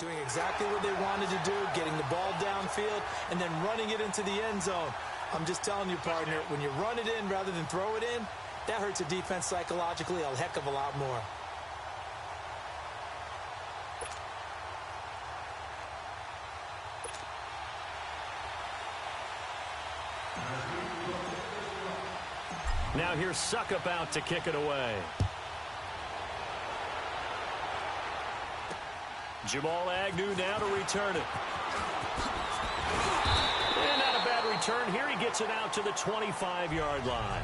Doing exactly what they wanted to do, getting the ball downfield, and then running it into the end zone. I'm just telling you, partner, when you run it in rather than throw it in, that hurts a defense psychologically a heck of a lot more. Now here's Succop out to kick it away. Jamal Agnew now to return it. And not a bad return here. He gets it out to the 25-yard line.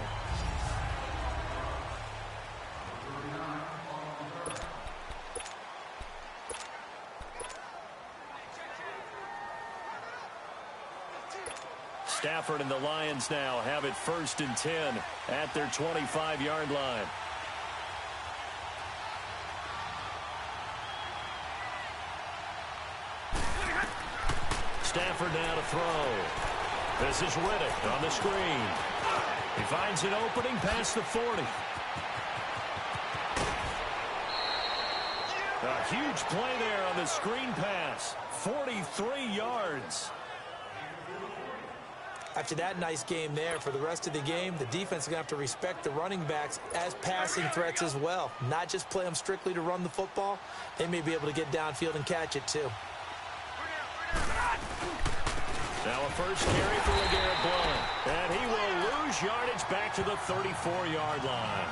Stafford and the Lions now have it 1st and 10 at their 25-yard line. Stafford now to throw. This is Riddick on the screen. He finds an opening past the 40. A huge play there on the screen pass. 43 yards. After that nice game there, for the rest of the game, the defense is going to have to respect the running backs as passing threats as well. Not just play them strictly to run the football. They may be able to get downfield and catch it too. Now a first carry for LeGarrette Blount. And he will lose yardage back to the 34-yard line.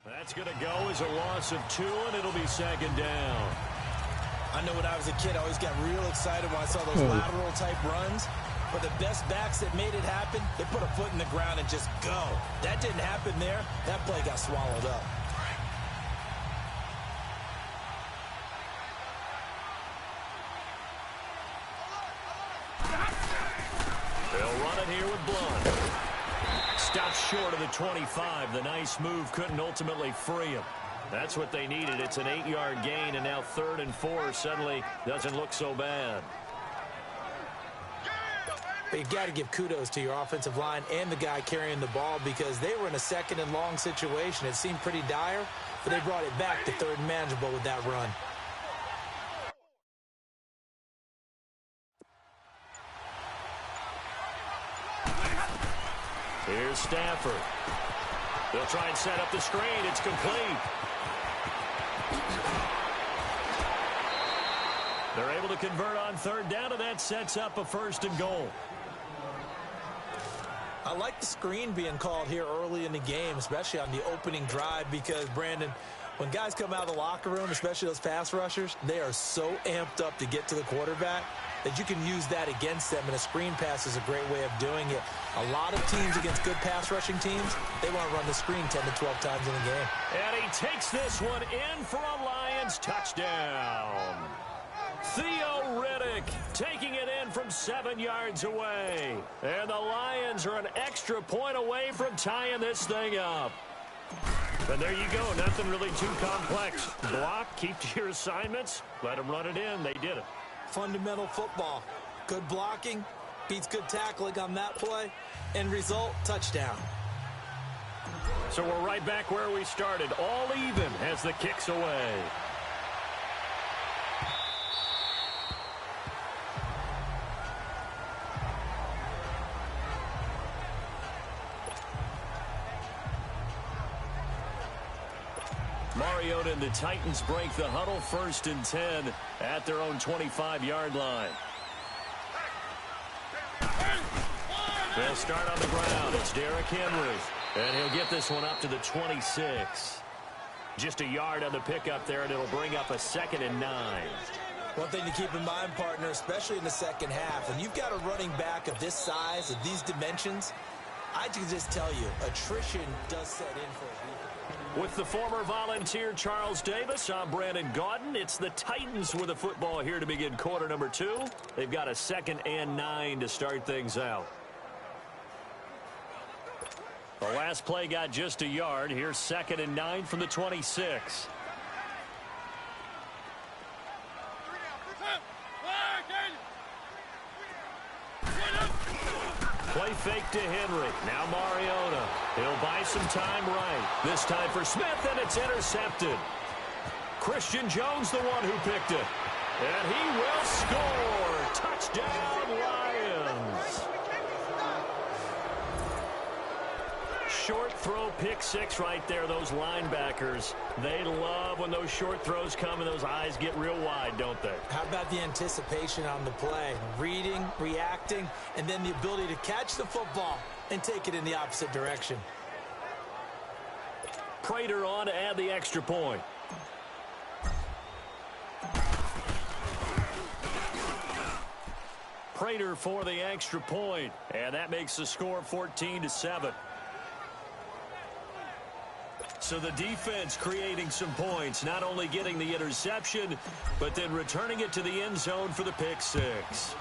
That's going to go as a loss of 2, and it'll be 2nd down. I know when I was a kid, I always got real excited when I saw those lateral-type runs. But the best backs that made it happen, they put a foot in the ground and just go. That didn't happen there. That play got swallowed up. They'll run it here with Blount. Stops short of the 25. The nice move couldn't ultimately free him. That's what they needed. It's an 8-yard gain, and now 3rd and 4 suddenly doesn't look so bad. But you've got to give kudos to your offensive line and the guy carrying the ball because they were in a 2nd and long situation. It seemed pretty dire, but they brought it back to 3rd and manageable with that run. Here's Stafford. They'll try and set up the screen. It's complete. They're able to convert on 3rd down, and that sets up a 1st and goal. I like the screen being called here early in the game, especially on the opening drive, because, Brandon, when guys come out of the locker room, especially those pass rushers, they are so amped up to get to the quarterback that you can use that against them, and a screen pass is a great way of doing it. A lot of teams against good pass rushing teams, they want to run the screen 10 to 12 times in a game. And he takes this one in for a Lions touchdown. Theo Riddick taking it in from 7 yards away. And the Lions are an extra point away from tying this thing up. And there you go. Nothing really too complex. Block, keep to your assignments, let them run it in. They did it. Fundamental football. Good blocking beats good tackling on that play. End result, touchdown. So we're right back where we started. All even as the kick's away. Mariota and the Titans break the huddle, 1st and 10 at their own 25-yard line. They'll start on the ground. It's Derrick Henry. And he'll get this one up to the 26. Just a yard on the pickup there, and it'll bring up a 2nd and 9. One thing to keep in mind, partner, especially in the second half, when you've got a running back of this size, of these dimensions, I can just tell you, attrition does set in for a week. With the former Volunteer Charles Davis, I'm Brandon Gaudin. It's the Titans with the football here to begin quarter number 2. They've got a 2nd and 9 to start things out. The last play got just a yard. Here's 2nd and 9 from the 26. Play fake to Henry. Now Mariota. He'll buy some time right. This time for Smith, and it's intercepted. Christian Jones the one who picked it. And he will score. Touchdown, Lions. Short throw, pick six right there. Those linebackers, they love when those short throws come and those eyes get real wide, don't they? How about the anticipation on the play? Reading, reacting, and then the ability to catch the football and take it in the opposite direction. Prater on to add the extra point. Prater for the extra point, and that makes the score 14-7. So the defense creating some points, not only getting the interception, but then returning it to the end zone for the pick six.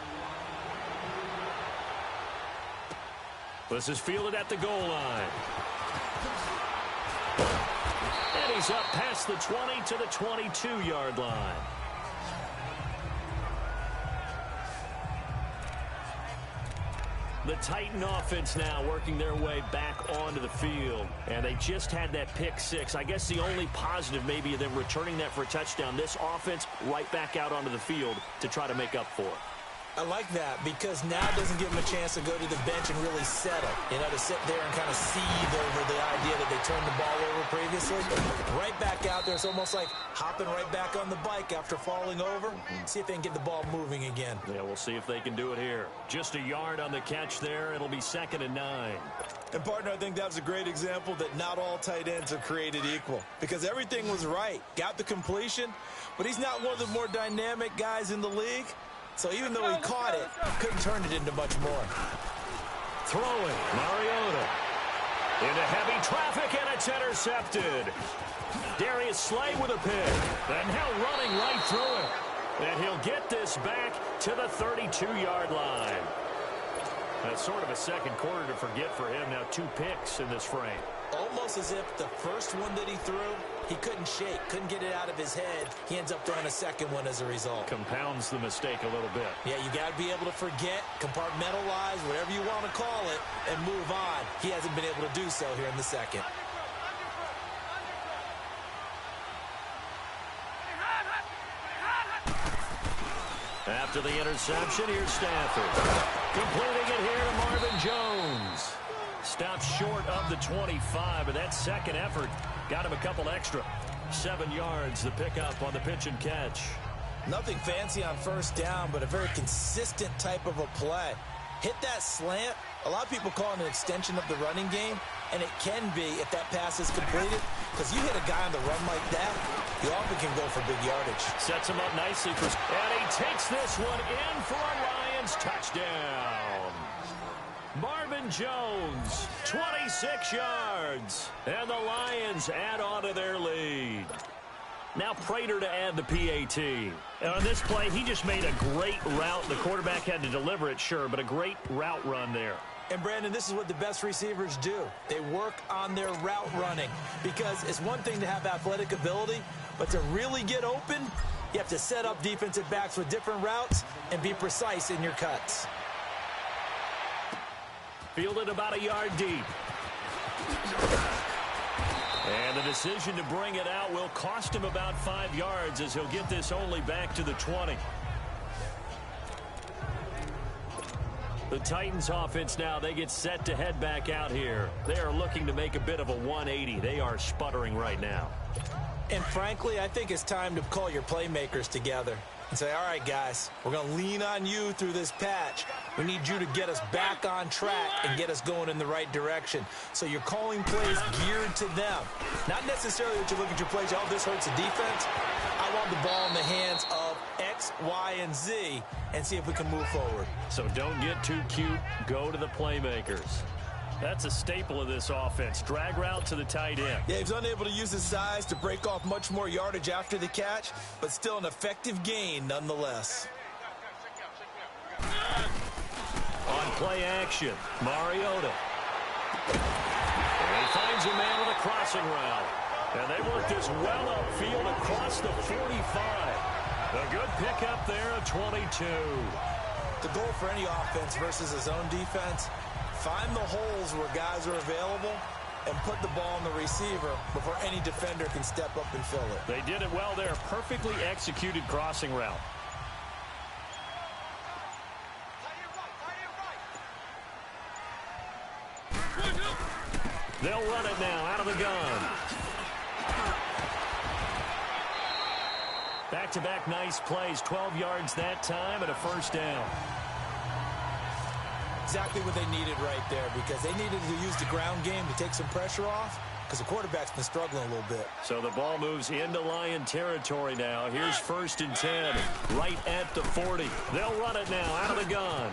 This is fielded at the goal line. And he's up past the 20 to the 22-yard line. The Titan offense now working their way back onto the field. And they just had that pick six. I guess the only positive maybe of them returning that for a touchdown. This offense right back out onto the field to try to make up for it. I like that because now it doesn't give them a chance to go to the bench and really settle. You know, to sit there and kind of seethe over the idea that they turned the ball over previously. Right back out there. It's almost like hopping right back on the bike after falling over. See if they can get the ball moving again. Yeah, we'll see if they can do it here. Just a yard on the catch there. It'll be 2nd and 9. And, partner, I think that was a great example that not all tight ends are created equal because everything was right. Got the completion, but he's not one of the more dynamic guys in the league. So even though he caught it, couldn't turn it into much more. Throwing, Mariota. Into heavy traffic, and it's intercepted. Darius Slay with a pick. And now running right through it. And he'll get this back to the 32-yard line. That's sort of a second quarter to forget for him. Now 2 picks in this frame. Almost as if the first one that he threw, he couldn't shake, couldn't get it out of his head. He ends up throwing a second one as a result. Compounds the mistake a little bit. Yeah, you got to be able to forget, compartmentalize, whatever you want to call it, and move on. He hasn't been able to do so here in the second. After the interception, here's Stafford. Completing it here to Marvin Jones. Stopped short of the 25, but that second effort got him a couple extra. 7 yards, the pickup on the pitch and catch. Nothing fancy on first down, but a very consistent type of a play. Hit that slant. A lot of people call it an extension of the running game, and it can be if that pass is completed, because you hit a guy on the run like that, you often can go for big yardage. Sets him up nicely for, and he takes this one in for a Lions touchdown. Marvin Jones, 26 yards, and the Lions add on to their lead. Now Prater to add the PAT. And on this play, he just made a great route. The quarterback had to deliver it, sure, but a great route run there. And, Brandon, this is what the best receivers do. They work on their route running because it's one thing to have athletic ability, but to really get open, you have to set up defensive backs with different routes and be precise in your cuts. Fielded about a yard deep. And the decision to bring it out will cost him about 5 yards as he'll get this only back to the 20. The Titans offense now, they get set to head back out here. They are looking to make a bit of a 180. They are sputtering right now. And frankly, I think it's time to call your playmakers together and say, all right, guys, we're going to lean on you through this patch. We need you to get us back on track and get us going in the right direction. So you're calling plays geared to them. Not necessarily that you look at your plays, oh, this hurts the defense. I want the ball in the hands of X, Y, and Z and see if we can move forward. So don't get too cute. Go to the playmakers. That's a staple of this offense. Drag route to the tight end. Yeah, he's unable to use his size to break off much more yardage after the catch, but still an effective gain nonetheless. On play action, Mariota. And he finds a man with a crossing route. And they work this well upfield across the 45. A good pickup there at 22. The goal for any offense versus his own defense, find the holes where guys are available and put the ball on the receiver before any defender can step up and fill it. They did it well there. Perfectly executed crossing route. They'll run it now out of the gun. Back-to-back nice plays. 12 yards that time and a first down. Exactly what they needed right there, because they needed to use the ground game to take some pressure off, because the quarterback's been struggling a little bit. So the ball moves into Lion territory now. Here's 1st and 10, right at the 40. They'll run it now out of the gun.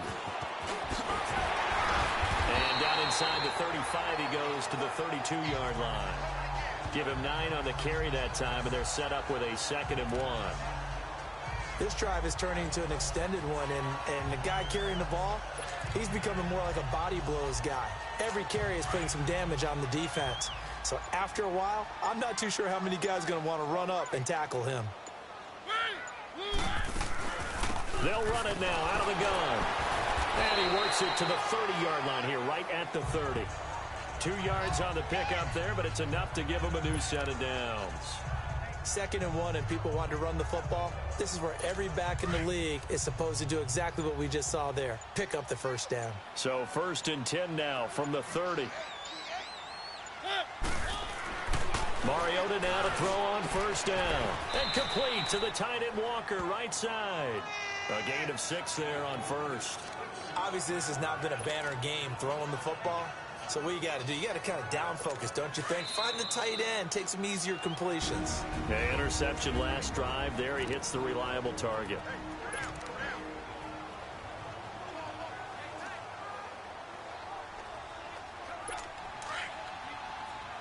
And down inside the 35, he goes to the 32-yard line. Give him 9 on the carry that time, and they're set up with a 2nd and 1. This drive is turning into an extended one, and the guy carrying the ball, he's becoming more like a body blows guy. Every carry is putting some damage on the defense. So after a while, I'm not too sure how many guys are going to want to run up and tackle him. They'll run it now out of the gun. And he works it to the 30-yard line here, right at the 30. 2 yards on the pickup there, but it's enough to give him a new set of downs. 2nd and 1, and people want to run the football. This is where every back in the league is supposed to do exactly what we just saw there. Pick up the first down. So 1st and 10 now from the 30. Mariota now to throw on 1st down. And complete to the tight end Walker, right side. A gain of 6 there on 1st. Obviously, this has not been a banner game throwing the football. So what you got to do, you got to kind of down focus, don't you think? Find the tight end, take some easier completions. The interception last drive there. He hits the reliable target.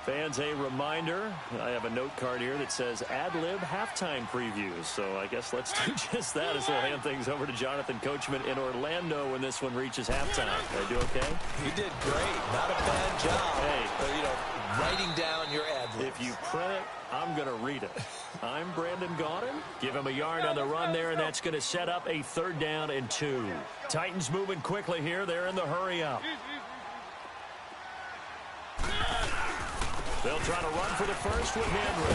Fans, a reminder, I have a note card here that says ad-lib halftime previews. So I guess let's do just that as we'll hand things over to Jonathan Coachman in Orlando when this one reaches halftime. Did I do okay? You did great. Not a bad job. Hey. But, writing down your ad-libs. If you print it, I'm going to read it. I'm Brandon Gaudin. Give him a yard on the run there, and that's going to set up a 3rd down and 2. Titans moving quickly here. They're in the hurry-up. They'll try to run for the first with Henry.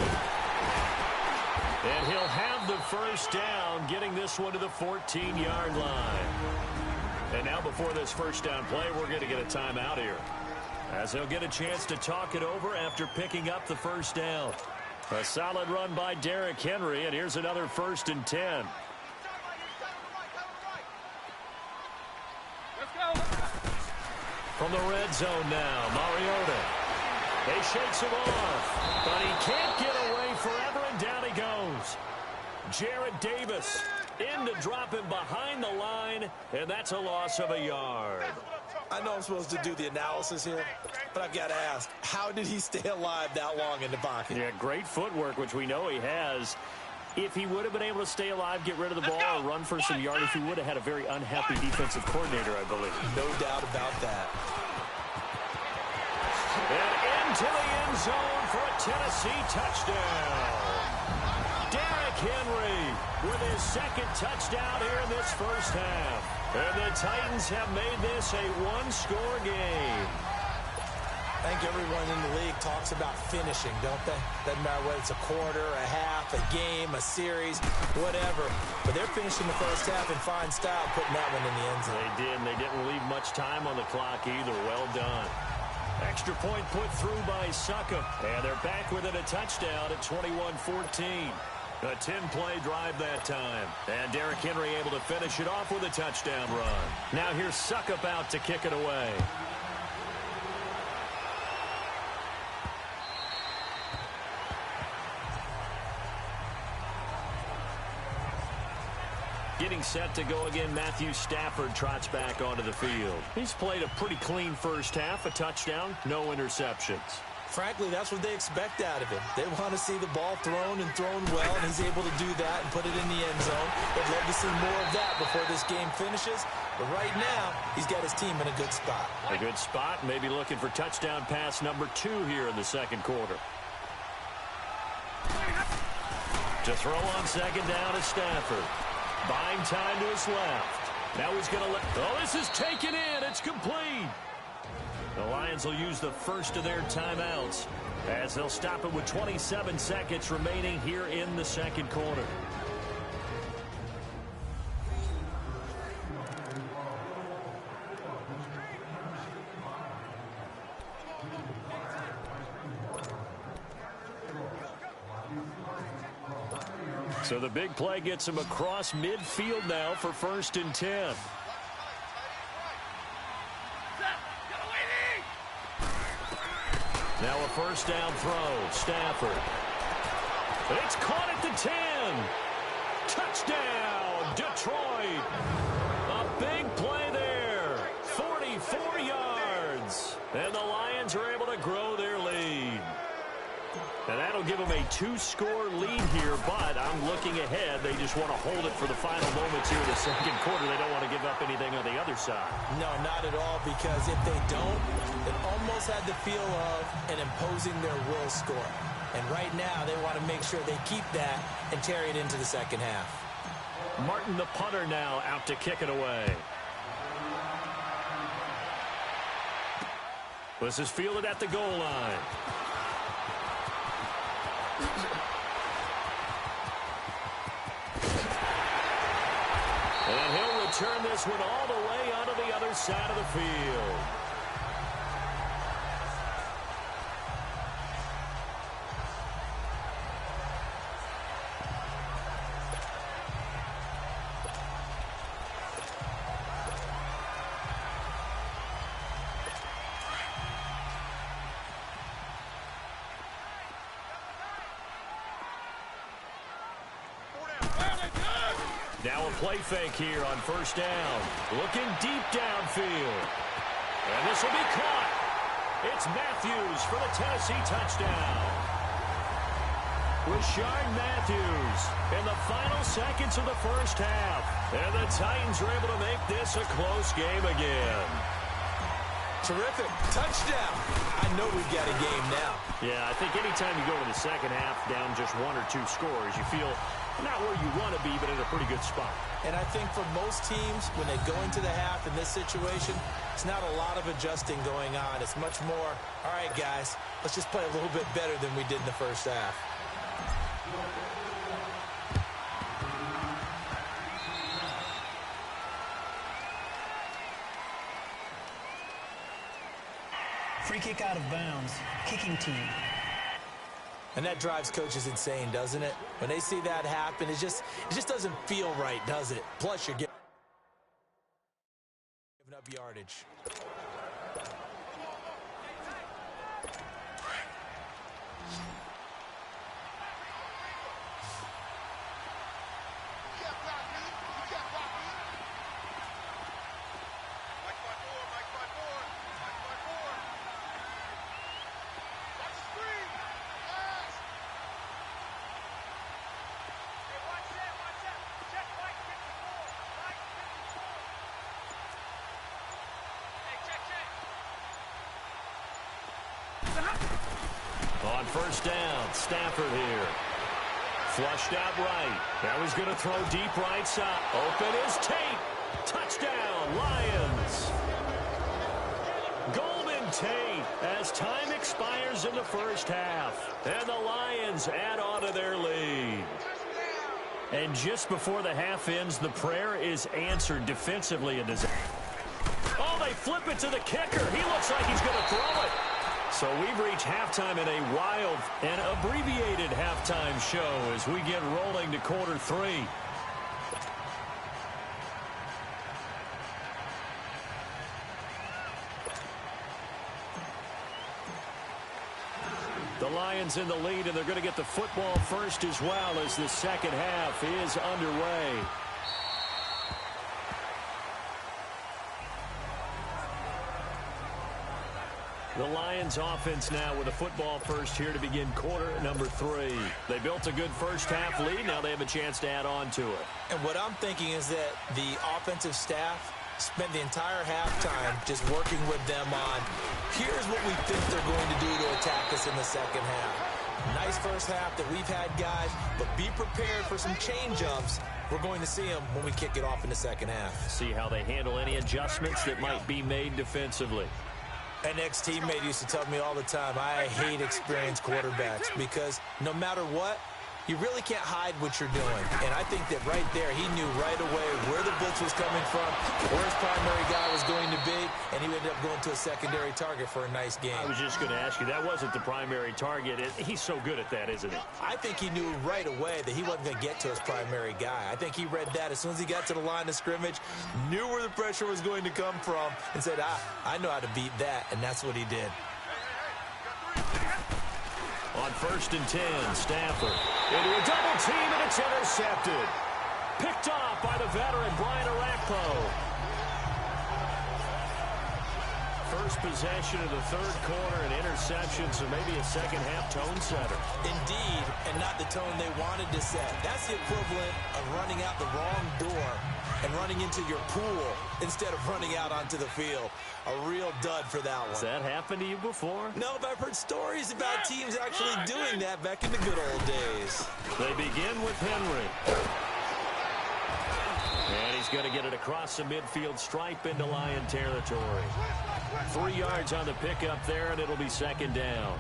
And he'll have the first down, getting this one to the 14-yard line. And now before this first down play, we're going to get a timeout here, as he'll get a chance to talk it over after picking up the first down. A solid run by Derrick Henry, and here's another 1st and 10. From the red zone now, Mariota. He shakes him off, but he can't get away forever, and down he goes. Jarrad Davis in to drop him behind the line, and that's a loss of a yard. I know I'm supposed to do the analysis here, but I've got to ask, how did he stay alive that long in the pocket? Yeah, great footwork, which we know he has. If he would have been able to stay alive, get rid of the ball, or run for some yardage, he would have had a very unhappy defensive coordinator, I believe. No doubt about that. And into the end zone for a Tennessee touchdown. Derrick Henry with his 2nd touchdown here in this first half. And the Titans have made this a one-score game. I think everyone in the league talks about finishing, don't they? Doesn't matter whether it's a quarter, a half, a game, a series, whatever. But they're finishing the first half in fine style, putting that one in the end zone. They did, and they didn't leave much time on the clock either. Well done. Extra point put through by Succop. And they're back within a touchdown at 21-14. A 10-play drive that time. And Derrick Henry able to finish it off with a touchdown run. Now here's Succop out to kick it away. Getting set to go again, Matthew Stafford trots back onto the field. He's played a pretty clean first half, a touchdown, no interceptions. Frankly, that's what they expect out of him. They want to see the ball thrown and thrown well, and he's able to do that and put it in the end zone. They'd love to see more of that before this game finishes. But right now, he's got his team in a good spot. A good spot, maybe looking for touchdown pass number 2 here in the 2nd quarter. To throw on 2nd down is Stafford. Buying time to his left. Now he's going to let... Oh, this is taken in. It's complete. The Lions will use the first of their timeouts as they'll stop it with 27 seconds remaining here in the second quarter. So the big play gets him across midfield now for 1st and 10. Now a first down throw. Stafford. It's caught at the 10. Touchdown, Detroit. A big play there. 44 yards. And the Lions are able to grow their lead. And that'll give them a 2-score lead here, but I'm looking ahead. They just want to hold it for the final moments here in the second quarter. They don't want to give up anything on the other side. No, not at all, because if they don't, it almost had the feel of an imposing their will score. And right now, they want to make sure they keep that and carry it into the second half. Martin, the punter, now out to kick it away. This is fielded at the goal line. And he'll return this one all the way onto the other side of the field. Now a play fake here on first down. Looking deep downfield. And this will be caught. It's Matthews for the Tennessee touchdown. Rishard Matthews in the final seconds of the first half. And the Titans are able to make this a close game again. Terrific. Touchdown. I know we've got a game now. Yeah, I think anytime you go in the second half down just 1 or 2 scores, you feel not where you want to be, but in a pretty good spot. And I think for most teams, when they go into the half in this situation, it's not a lot of adjusting going on. It's much more, all right, guys, let's just play a little bit better than we did in the first half. Free kick out of bounds. Kicking team. And that drives coaches insane, doesn't it? When they see that happen, it just doesn't feel right, does it? Plus, you're giving up yardage. On first down, Stafford here. Flushed out right. Now he's going to throw deep right side. Open is Tate. Touchdown, Lions. Golden Tate as time expires in the first half. And the Lions add on to their lead. And just before the half ends, the prayer is answered defensively. Oh, they flip it to the kicker. He looks like he's going to throw it. So we've reached halftime in a wild and abbreviated halftime show as we get rolling to quarter 3. The Lions in the lead, and they're going to get the football first as well as the second half is underway. The Lions offense now with a football first here to begin quarter number 3. They built a good first half lead. Now they have a chance to add on to it. And what I'm thinking is that the offensive staff spent the entire halftime just working with them on, here's what we think they're going to do to attack us in the second half. Nice first half that we've had, guys, but be prepared for some change-ups. We're going to see them when we kick it off in the second half. See how they handle any adjustments that might be made defensively. An ex-teammate used to tell me all the time, I hate experienced quarterbacks because no matter what, you really can't hide what you're doing. And I think that right there, he knew right away where the blitz was coming from, where his primary guy was going to be, and he ended up going to a secondary target for a nice game. I was just going to ask you, that wasn't the primary target. He's so good at that, isn't he? I think he knew right away that he wasn't going to get to his primary guy. I think he read that as soon as he got to the line of scrimmage, knew where the pressure was going to come from, and said, I know how to beat that, and that's what he did. On 1st and 10, Stafford into a double team, and it's intercepted. Picked off by the veteran, Brian Orakpo. First possession of the 3rd quarter, an interception, so maybe a second-half tone setter. Indeed, and not the tone they wanted to set. That's the equivalent of running out the wrong door and running into your pool instead of running out onto the field. A real dud for that one. Has that happened to you before? No, but I've heard stories about teams actually doing that back in the good old days. They begin with Henry. And he's going to get it across the midfield stripe into Lion territory. 3 yards on the pickup there, and it'll be 2nd down.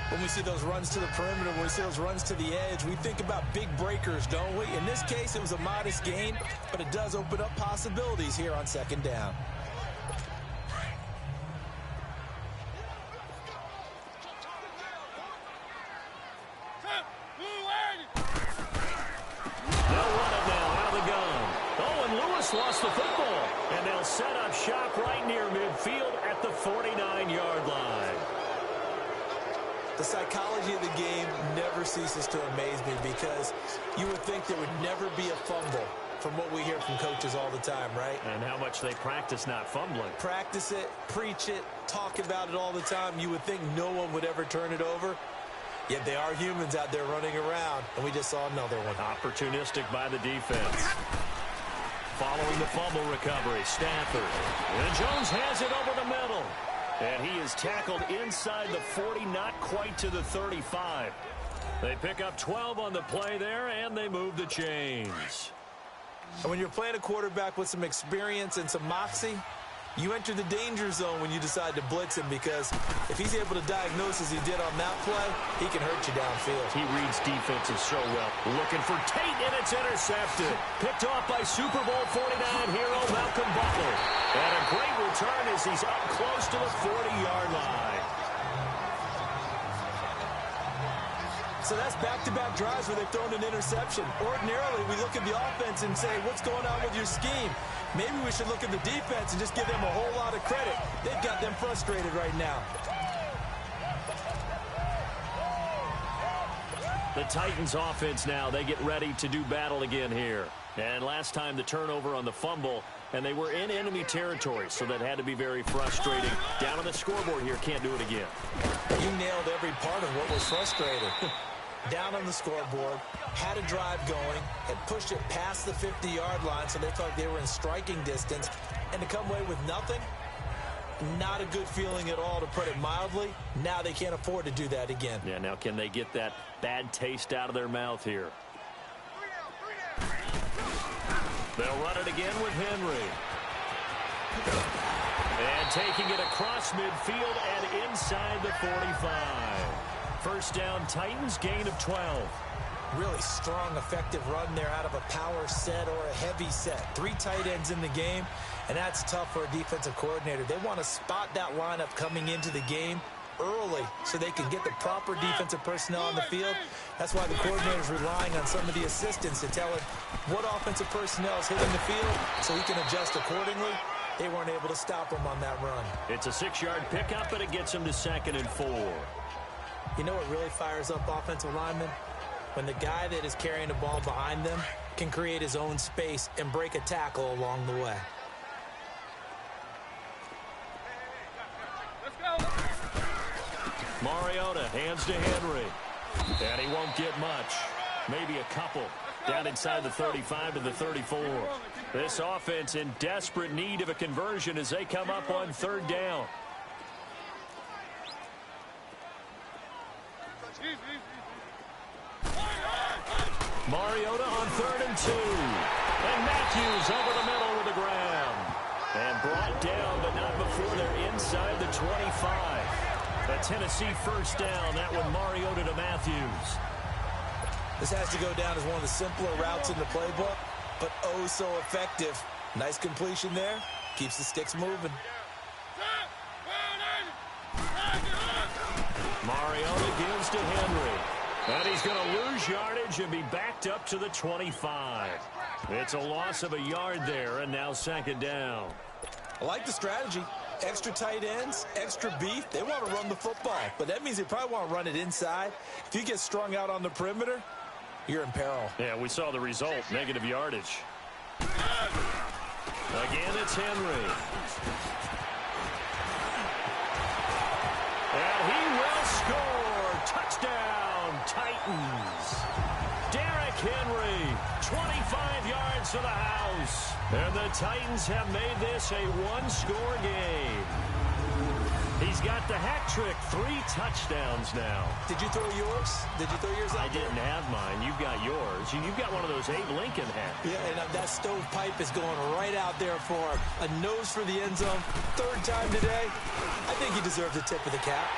When we see those runs to the perimeter, when we see those runs to the edge, we think about big breakers, don't we? In this case, it was a modest gain, but it does open up possibilities here on 2nd down. They'll run it now out of the gun. Oh, and Lewis lost the football. And they'll set up shop right near midfield at the 49-yard line. The psychology of the game never ceases to amaze me because you would think there would never be a fumble from what we hear from coaches all the time, right? And how much they practice not fumbling. Practice it, preach it, talk about it all the time. You would think no one would ever turn it over. Yet they are humans out there running around, and we just saw another one. Opportunistic by the defense. Following the fumble recovery, Stafford. And Jones has it over the middle. And he is tackled inside the 40, not quite to the 35. They pick up 12 on the play there, and they move the chains. And when you're playing a quarterback with some experience and some moxie, you enter the danger zone when you decide to blitz him because if he's able to diagnose as he did on that play, he can hurt you downfield. He reads defenses so well. Looking for Tate, and it's intercepted. Picked off by Super Bowl 49 hero Malcolm Butler. And a great return as he's up close to the 40-yard line. So that's back-to-back drives where they've thrown an interception. Ordinarily, we look at the offense and say, what's going on with your scheme? Maybe we should look at the defense and just give them a whole lot of credit. They've got them frustrated right now. The Titans offense now, they get ready to do battle again here. And last time the turnover on the fumble, and they were in enemy territory, so that had to be very frustrating. Down on the scoreboard here, can't do it again. You nailed every part of what was frustrating. Down on the scoreboard, had a drive going, had pushed it past the 50-yard line, so they thought they were in striking distance, and to come away with nothing, not a good feeling at all, to put it mildly. Now they can't afford to do that again. Yeah, now can they get that bad taste out of their mouth here? They'll run it again with Henry. And taking it across midfield and inside the 45. First down, Titans, gain of 12. Really strong, effective run there out of a power set or a heavy set. 3 tight ends in the game, and that's tough for a defensive coordinator. They want to spot that lineup coming into the game early so they can get the proper defensive personnel on the field. That's why the coordinator is relying on some of the assistants to tell him what offensive personnel is hitting the field so he can adjust accordingly. They weren't able to stop him on that run. It's a 6-yard pickup, but it gets him to 2nd and 4. You know what really fires up offensive linemen? When the guy that is carrying the ball behind them can create his own space and break a tackle along the way. Mariota hands to Henry. And he won't get much. Maybe a couple. Down inside the 35 to the 34. This offense in desperate need of a conversion as they come up on 3rd down. Mariota on 3rd and 2. And Matthews over the middle with the ground. And brought down, but not before they're inside the 25. A Tennessee first down. That one Mariota to Matthews. This has to go down as one of the simpler routes in the playbook, but oh so effective. Nice completion there. Keeps the sticks moving. Mariota gives to Henry. And he's going to lose yardage and be backed up to the 25. It's a loss of a yard there, and now second down. I like the strategy. Extra tight ends, extra beef. They want to run the football, but that means they probably want to run it inside. If you get strung out on the perimeter, you're in peril. Yeah, we saw the result, negative yardage. Again, it's Henry. And he will score. Touchdown, Titans. Derrick Henry, 25 yards to the house. And the Titans have made this a one-score game. He's got the hat trick, 3 touchdowns now. Did you throw yours? Did you throw yours out I didn't have mine. You've got yours. You've got one of those Abe Lincoln hats. Yeah, and that stovepipe is going right out there for a nose for the end zone. 3rd time today. I think he deserves a tip of the cap.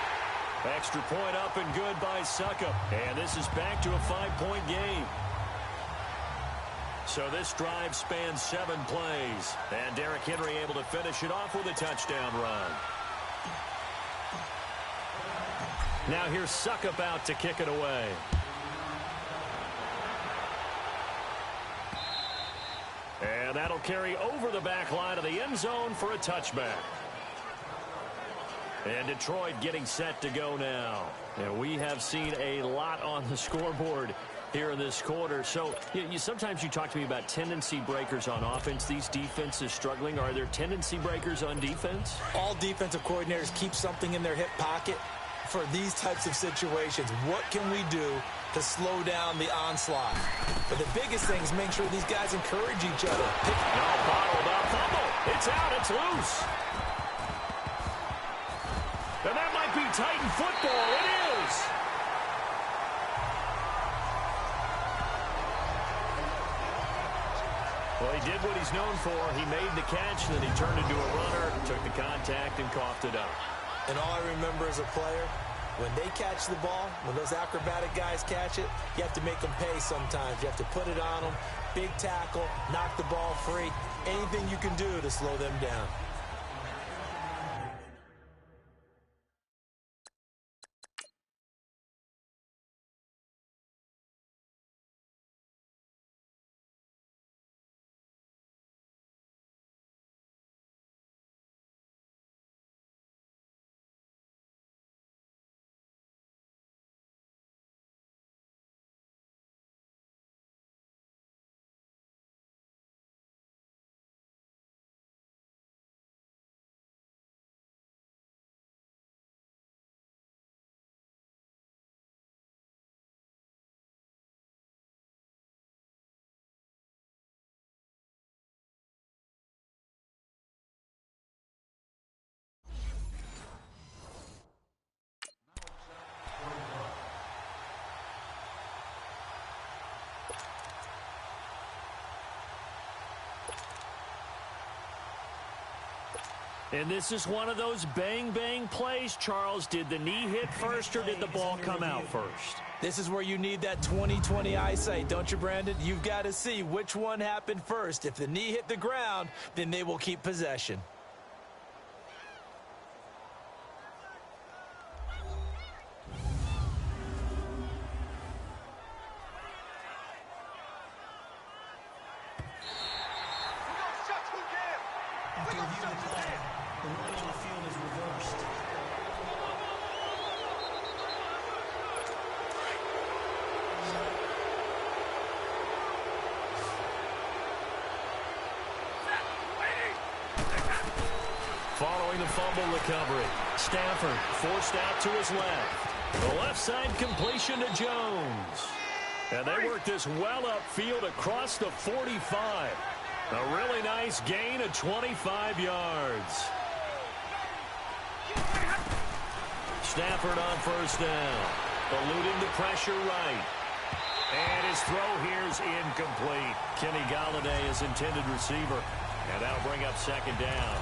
Extra point up and good by Succop. And this is back to a 5-point game. So this drive spans 7 plays. And Derrick Henry able to finish it off with a touchdown run. Now here's Succop out to kick it away. And that'll carry over the back line of the end zone for a touchback. And Detroit getting set to go now. And we have seen a lot on the scoreboard here in this quarter. So sometimes you talk to me about tendency breakers on offense. These defenses struggling. Are there tendency breakers on defense? All defensive coordinators keep something in their hip pocket for these types of situations. What can we do to slow down the onslaught? But the biggest thing is make sure these guys encourage each other. Bottled up fumble. It's out. It's loose. And that might be Titan football. It is. Well, he did what he's known for. He made the catch, then he turned into a runner, took the contact, and coughed it up. And all I remember as a player, when they catch the ball, when those acrobatic guys catch it, you have to make them pay sometimes. You have to put it on them, big tackle, knock the ball free, anything you can do to slow them down. And this is one of those bang-bang plays, Charles. Did the knee hit first or did the ball come out first? This is where you need that 20/20 eyesight, don't you, Brandon? You've got to see which one happened first. If the knee hit the ground, then they will keep possession. After review of the play, the run on the field is reversed. Following the fumble recovery, Stafford forced out to his left. The left side completion to Jones. And they work this well upfield across the 45. A really nice gain of 25 yards. Stafford on first down. Eluding the pressure right. And his throw here is incomplete. Kenny Golladay is intended receiver. And that'll bring up second down.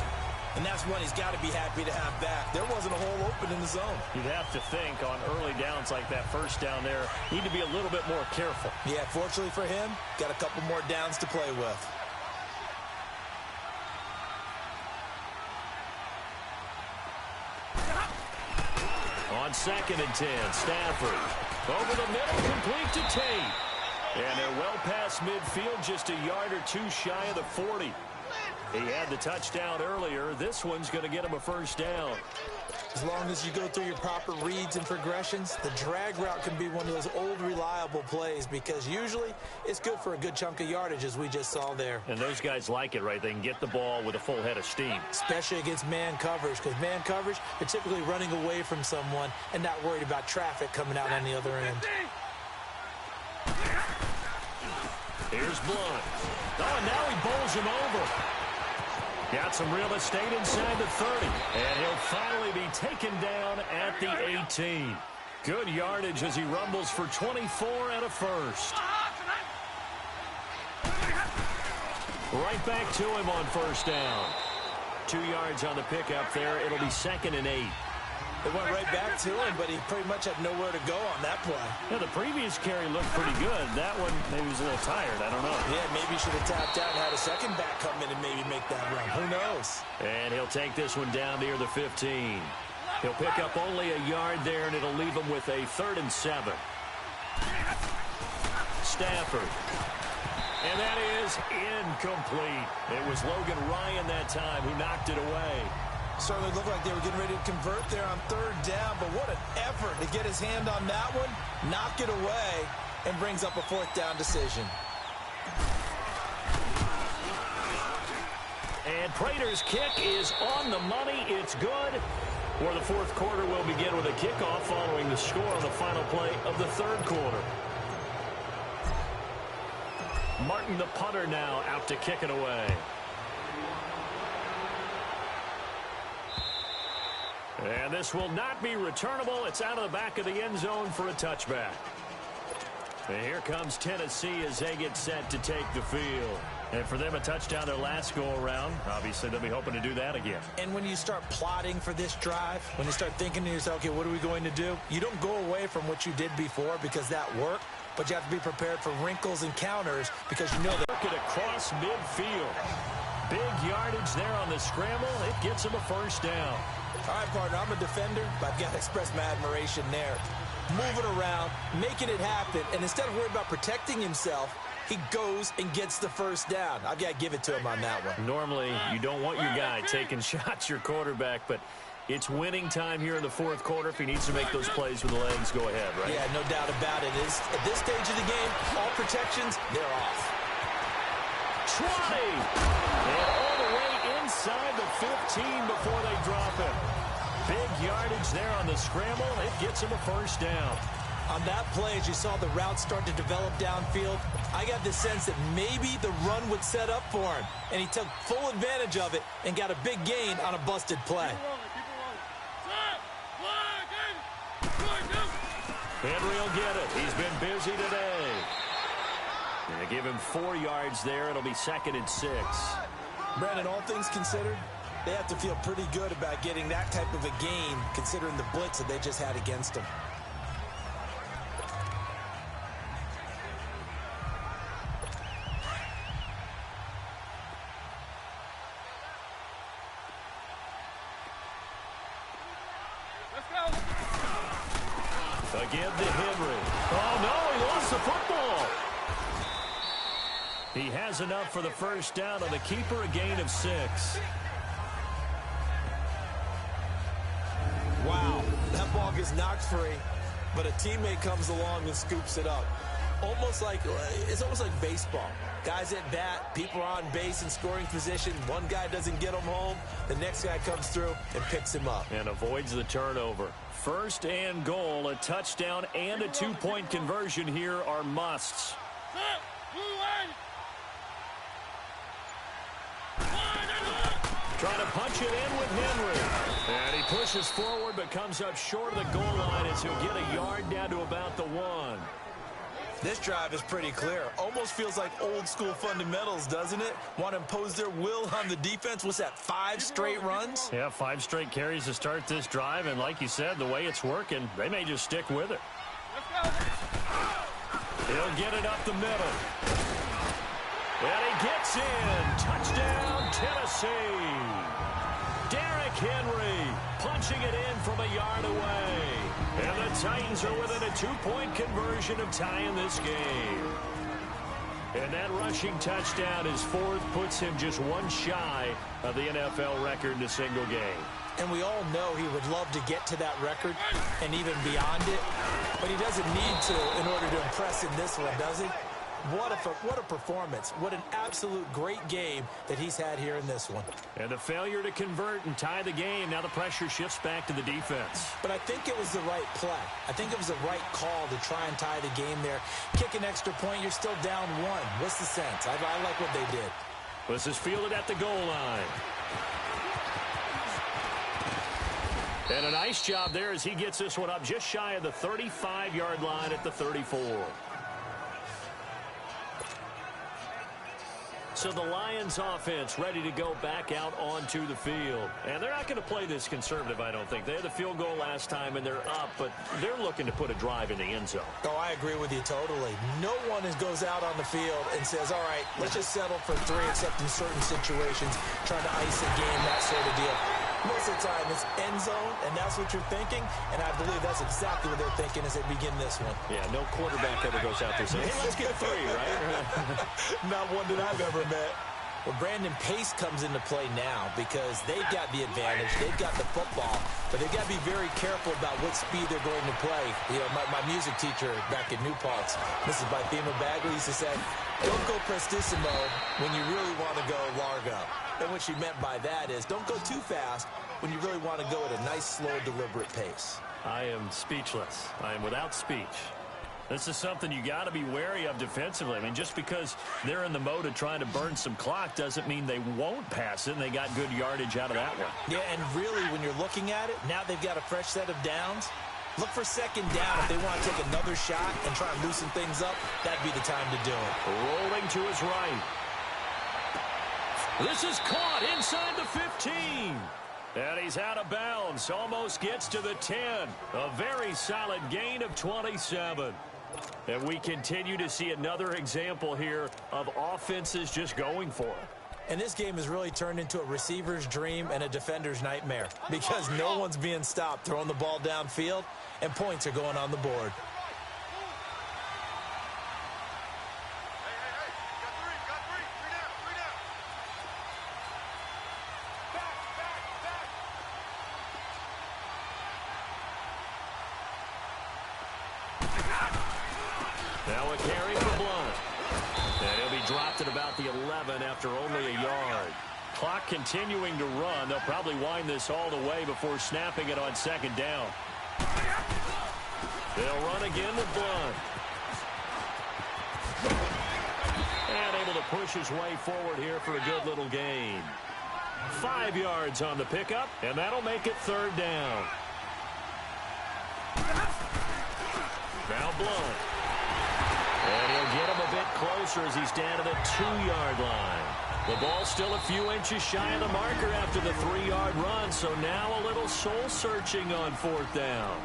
And that's one he's got to be happy to have back. There wasn't a hole open in the zone. You'd have to think on early downs like that first down there, need to be a little bit more careful. Yeah, fortunately for him, got a couple more downs to play with. On 2nd and 10, Stafford. Over the middle, complete to Tate. And they're well past midfield, just a yard or two shy of the 40. He had the touchdown earlier. This one's going to get him a first down. As long as you go through your proper reads and progressions, the drag route can be one of those old reliable plays because usually it's good for a good chunk of yardage, as we just saw there. And those guys like it, right? They can get the ball with a full head of steam. Especially against man coverage, because man coverage, they're typically running away from someone and not worried about traffic coming out on the other end. Here's Blunt. Oh, and now he bowls him over. Got some real estate inside the 30. And he'll finally be taken down at the 18. Good yardage as he rumbles for 24 and a first. Right back to him on first down. 2 yards on the pickup there. It'll be 2nd and 8. It went right back to him, but he pretty much had nowhere to go on that play. Yeah, the previous carry looked pretty good. That one, maybe was a little tired. I don't know. Yeah, maybe he should have tapped out and had a second back come in and maybe make that run. Who knows? And he'll take this one down near the 15. He'll pick up only a yard there, and it'll leave him with a 3rd and 7. Stafford. And that is incomplete. It was Logan Ryan that time who knocked it away. Certainly looked like they were getting ready to convert there on 3rd down, but what an effort to get his hand on that one, knock it away, and brings up a 4th down decision. And Prater's kick is on the money. It's good. Where the 4th quarter will begin with a kickoff following the score on the final play of the 3rd quarter. Martin, the punter, now out to kick it away. And this will not be returnable. It's out of the back of the end zone for a touchback. And here comes Tennessee as they get set to take the field. And for them, a touchdown their last go-around. Obviously, they'll be hoping to do that again. And when you start plotting for this drive, when you start thinking to yourself, okay, what are we going to do? You don't go away from what you did before because that worked, but you have to be prepared for wrinkles and counters because you know that. Work it across midfield. Big yardage there on the scramble. It gets him a first down. All right, partner, I'm a defender, but I've got to express my admiration there. Moving around, making it happen, and instead of worrying about protecting himself, he goes and gets the first down. I've got to give it to him on that one. Normally, you don't want your guy taking shots, your quarterback, but it's winning time here in the 4th quarter. If he needs to make those plays with the legs, go ahead, right? Yeah, no doubt about it. At this stage of the game, all protections, they're off. 20! And all the way inside the 15 before they drop him. Big yardage there on the scramble. It gets him a first down. On that play, as you saw the route start to develop downfield, I got the sense that maybe the run would set up for him. And he took full advantage of it and got a big gain on a busted play. Henry will get it. He's been busy today. And they give him 4 yards there. It'll be 2nd and 6. Brandon, all things considered, they have to feel pretty good about getting that type of a gain considering the blitz that they just had against them. Again to Henry. Oh, no, he lost the football. He has enough for the first down on the keeper, a gain of 6. Wow, that ball gets knocked free, but a teammate comes along and scoops it up. It's almost like baseball. Guys at bat, people are on base in scoring position. One guy doesn't get him home. The next guy comes through and picks him up. And avoids the turnover. 1st and goal, a touchdown and a 2-point conversion here are musts. Trying to punch it in with Henry. And he pushes forward but comes up short of the goal line as he'll get a yard down to about the 1. This drive is pretty clear. Almost feels like old school fundamentals, doesn't it? Want to impose their will on the defense. What's that, 5 straight runs? Yeah, 5 straight carries to start this drive. And like you said, the way it's working, they may just stick with it. He'll get it up the middle. And he gets in. Touchdown, Tennessee. Derrick Henry punching it in from a yard away. And the Titans are within a 2-point conversion of tying this game. And that rushing touchdown, his 4th, puts him just 1 shy of the NFL record in a single game. And we all know he would love to get to that record and even beyond it. But he doesn't need to in order to impress in this one, does he? What a performance. What an absolute great game that he's had here in this one. And the failure to convert and tie the game, now the pressure shifts back to the defense. But I think it was the right play. I think it was the right call to try and tie the game there. Kick an extra point, you're still down 1. What's the sense? I like what they did. This is fielded at the goal line. And a nice job there as he gets this one up just shy of the 35-yard line at the 34. So the Lions offense ready to go back out onto the field. And they're not going to play this conservative, I don't think. They had the field goal last time, and they're up, but they're looking to put a drive in the end zone. Oh, I agree with you totally. No one goes out on the field and says, all right, let's just settle for 3, except in certain situations, trying to ice a game, that sort of deal. Most of the time, it's end zone, and that's what you're thinking, and I believe that's exactly what they're thinking as they begin this one. Yeah, no quarterback ever goes out there saying, hey, let's get 3, right? Not one that I've ever met. Well, Brandon, pace comes into play now because they've got the advantage. They've got the football, but they've got to be very careful about what speed they're going to play. You know, my music teacher back in New Paltz, Mrs. Bythema Bagley, used to say, don't go prestissimo when you really want to go largo. And what she meant by that is don't go too fast when you really want to go at a nice, slow, deliberate pace. I am speechless. I am without speech. This is something you got to be wary of defensively. I mean, just because they're in the mode of trying to burn some clock doesn't mean they won't pass it, and they got good yardage out of that one. Yeah, and really, when you're looking at it, now they've got a fresh set of downs. Look for 2nd down if they want to take another shot and try and loosen things up. That'd be the time to do it. Rolling to his right. This is caught inside the 15. And he's out of bounds. Almost gets to the 10. A very solid gain of 27. And we continue to see another example here of offenses just going for it. And this game has really turned into a receiver's dream and a defender's nightmare because no one's being stopped throwing the ball downfield, and points are going on the board. Now a carry for Blount. And he'll be dropped at about the 11 after only a yard. Clock continuing to run. They'll probably wind this all the way before snapping it on 2nd down. They'll run again with Blount. And able to push his way forward here for a good little gain. 5 yards on the pickup, and that'll make it 3rd down. Now Blount. And he'll get him a bit closer as he's down to the 2-yard line. The ball's still a few inches shy of the marker after the 3-yard run, so now a little soul-searching on 4th down.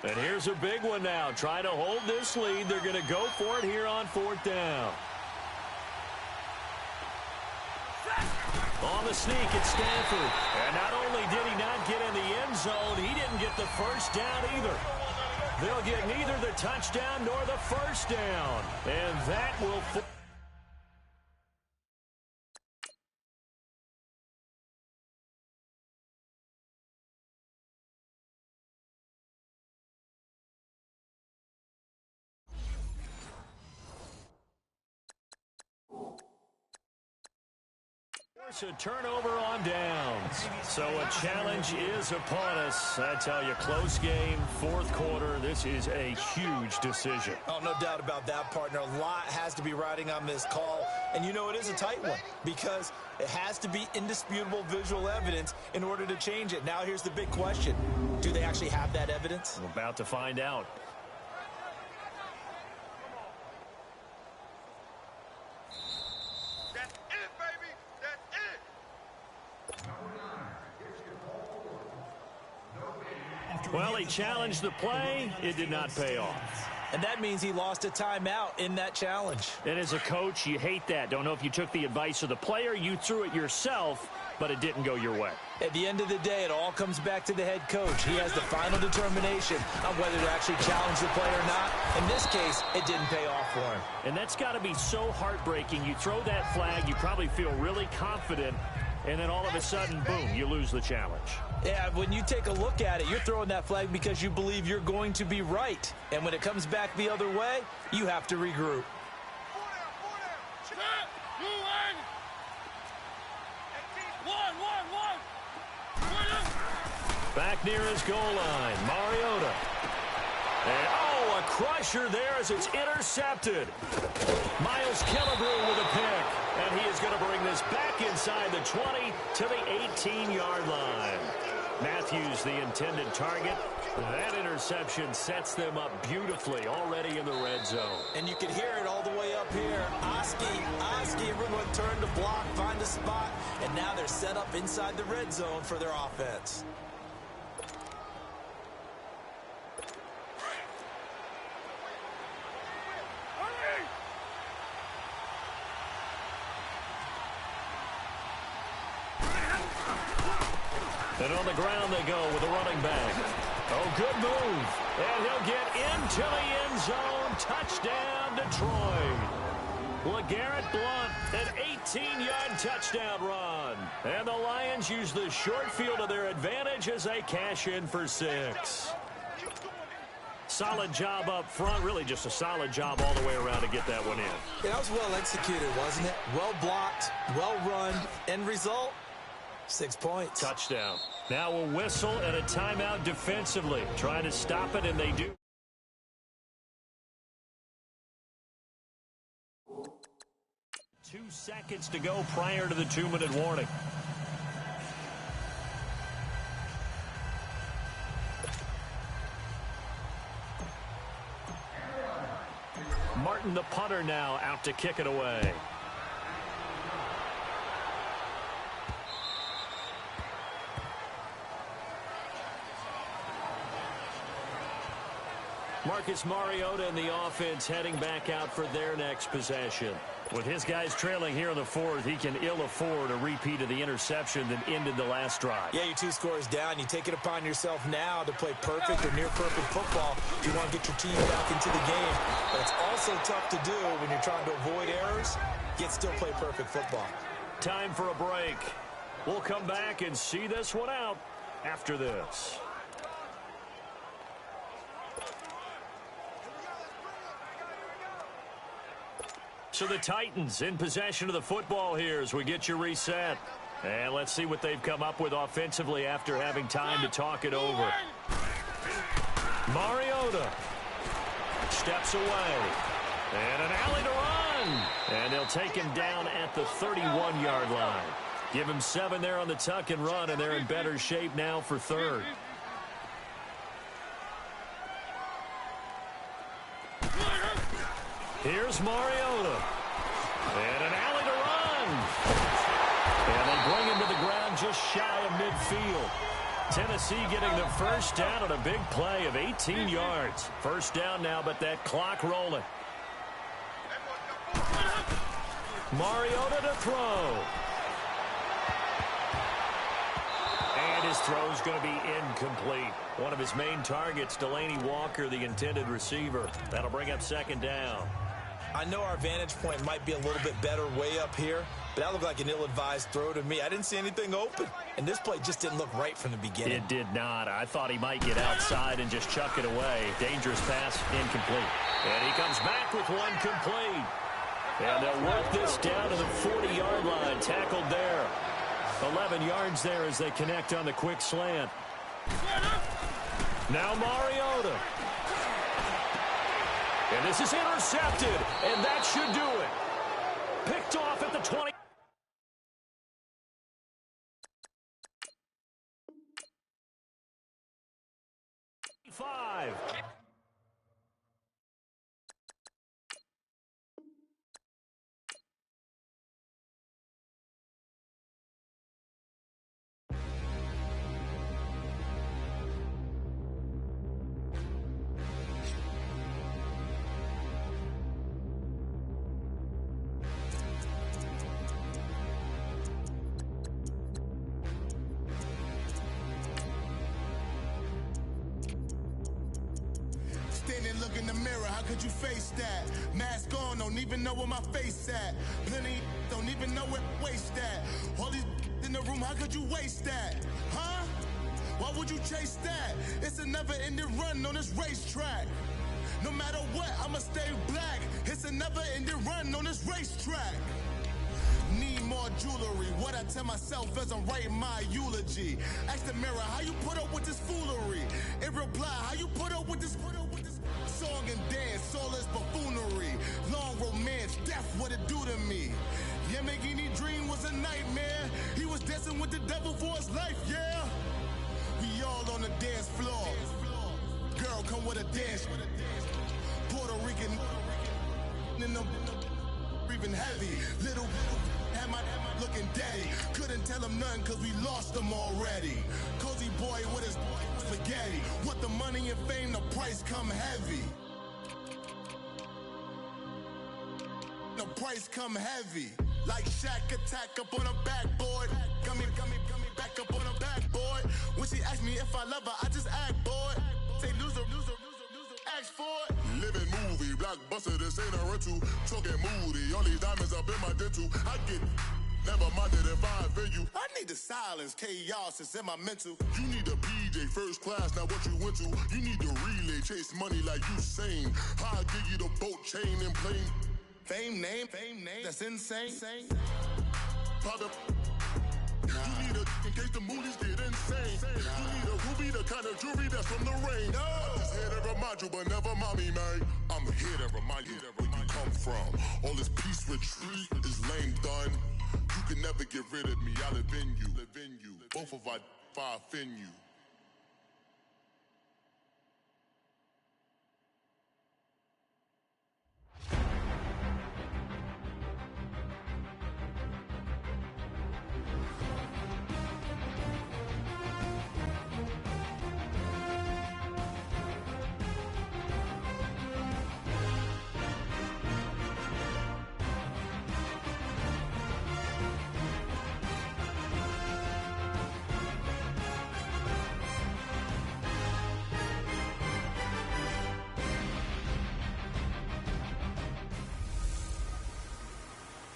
And here's a big one now. Trying to hold this lead. They're going to go for it here on 4th down. On the sneak, it's Stanford. And not only did he not get in the end zone, he didn't get the first down either. They'll get neither the touchdown nor the first down. And that will... A turnover on downs. So a challenge is upon us. I tell you, close game, fourth quarter. This is a huge decision. Oh, no doubt about that, partner. A lot has to be riding on this call. And you know it is a tight one because it has to be indisputable visual evidence in order to change it. Now here's the big question. Do they actually have that evidence? We're about to find out. Well, he challenged the play. It did not pay off. And that means he lost a timeout in that challenge. And as a coach, you hate that. Don't know if you took the advice of the player, you threw it yourself, but it didn't go your way. At the end of the day, it all comes back to the head coach. He has the final determination on whether to actually challenge the play or not. In this case, it didn't pay off for him. And that's got to be so heartbreaking. You throw that flag, you probably feel really confident, and then all of a sudden, boom, you lose the challenge. Yeah, when you take a look at it, you're throwing that flag because you believe you're going to be right. And when it comes back the other way, you have to regroup. Back near his goal line, Mariota. And, oh, a crusher there as it's intercepted. Miles Killebrew with a pick. And he is going to bring this back inside the 20 to the 18-yard line. Matthews, the intended target. That interception sets them up beautifully already in the red zone. And you can hear it all the way up here. Oski, everyone turned to block, find a spot, and now they're set up inside the red zone for their offense. And on the ground they go with a running back. Oh, good move. And he'll get into the end zone. Touchdown, Detroit. LeGarrette Blount, an 18-yard touchdown run. And the Lions use the short field to their advantage as they cash in for 6. Solid job up front. Really just a solid job all the way around to get that one in. Yeah, that was well executed, wasn't it? Well blocked, well run. End result? 6 points. Touchdown. Now a whistle and a timeout defensively. Trying to stop it, and they do. Two seconds to go prior to the 2-minute warning. Martin, the punter, now out to kick it away. Marcus Mariota and the offense heading back out for their next possession. With his guys trailing here in the fourth, he can ill afford a repeat of the interception that ended the last drive. Yeah, you're 2 scores down. You take it upon yourself now to play perfect or near-perfect football if you want to get your team back into the game. But it's also tough to do when you're trying to avoid errors, yet still play perfect football. Time for a break. We'll come back and see this one out after this. So the Titans in possession of the football here as we get you reset. And let's see what they've come up with offensively after having time to talk it over. Mariota steps away. And an alley to run. And they'll take him down at the 31-yard line. Give him 7 there on the tuck and run, and they're in better shape now for third. Here's Mariota. And an alley to run. And they bring him to the ground just shy of midfield. Tennessee getting the first down on a big play of 18 yards. First down now, but that clock rolling. Mariota to throw. And his throw's going to be incomplete. One of his main targets, Delaney Walker, the intended receiver. That'll bring up second down. I know our vantage point might be a little bit better way up here, but that looked like an ill-advised throw to me. I didn't see anything open, and this play just didn't look right from the beginning. It did not. I thought he might get outside and just chuck it away. Dangerous pass, incomplete. And he comes back with one complete. And they'll work this down to the 40-yard line. Tackled there. 11 yards there as they connect on the quick slant. Now Mariota. And this is intercepted. And that should do it. Picked off at the 20. Five. Standing, look in the mirror, how could you face that? Mask on, don't even know where my face at. Plenty, don't even know where waste at. All these in the room, how could you waste that? Huh? Why would you chase that? It's a never-ending run on this racetrack. No matter what, I'ma stay black. It's a never-ending run on this racetrack. Need more jewelry. What I tell myself as I'm writing my eulogy. Ask the mirror, how you put up with this foolery? In reply, how you put up with this song and dance, all this buffoonery. Long romance, death, what it do to me? Yamagini dream was a nightmare. He was dancing with the devil for his life, yeah. We all on the dance floor. Girl, come with a dance. Puerto Rican in the breathing heavy. Little had my looking daddy. Couldn't tell him nothing cause we lost him already. Cozy boy with his spaghetti. With the money and fame, the price come heavy. The price come heavy. Like Shaq attack up on a backboard. Gummy, back up on a backboard. When she asked me if I love her, I just act bored. Say loser, ask for it. Living movie, blockbuster, this ain't a rental. Talking moody, all these diamonds up in my dental. I get never minded if I offend you. I need the silence, chaos is in my mental. You need a PJ, first class, not what you went to. You need the relay, chase money like you sane. I'll give you the boat, chain, and plane. Fame name, that's insane. Pop up. You need a in case the movies get insane. You need a ruby, the kind of jewelry that's from the rain. I'm just here to remind you, but never mind me, man. I'm here to remind you where you come from. All this peace retreat is lame done. You can never get rid of me. I live in you. Both of our fire offend you.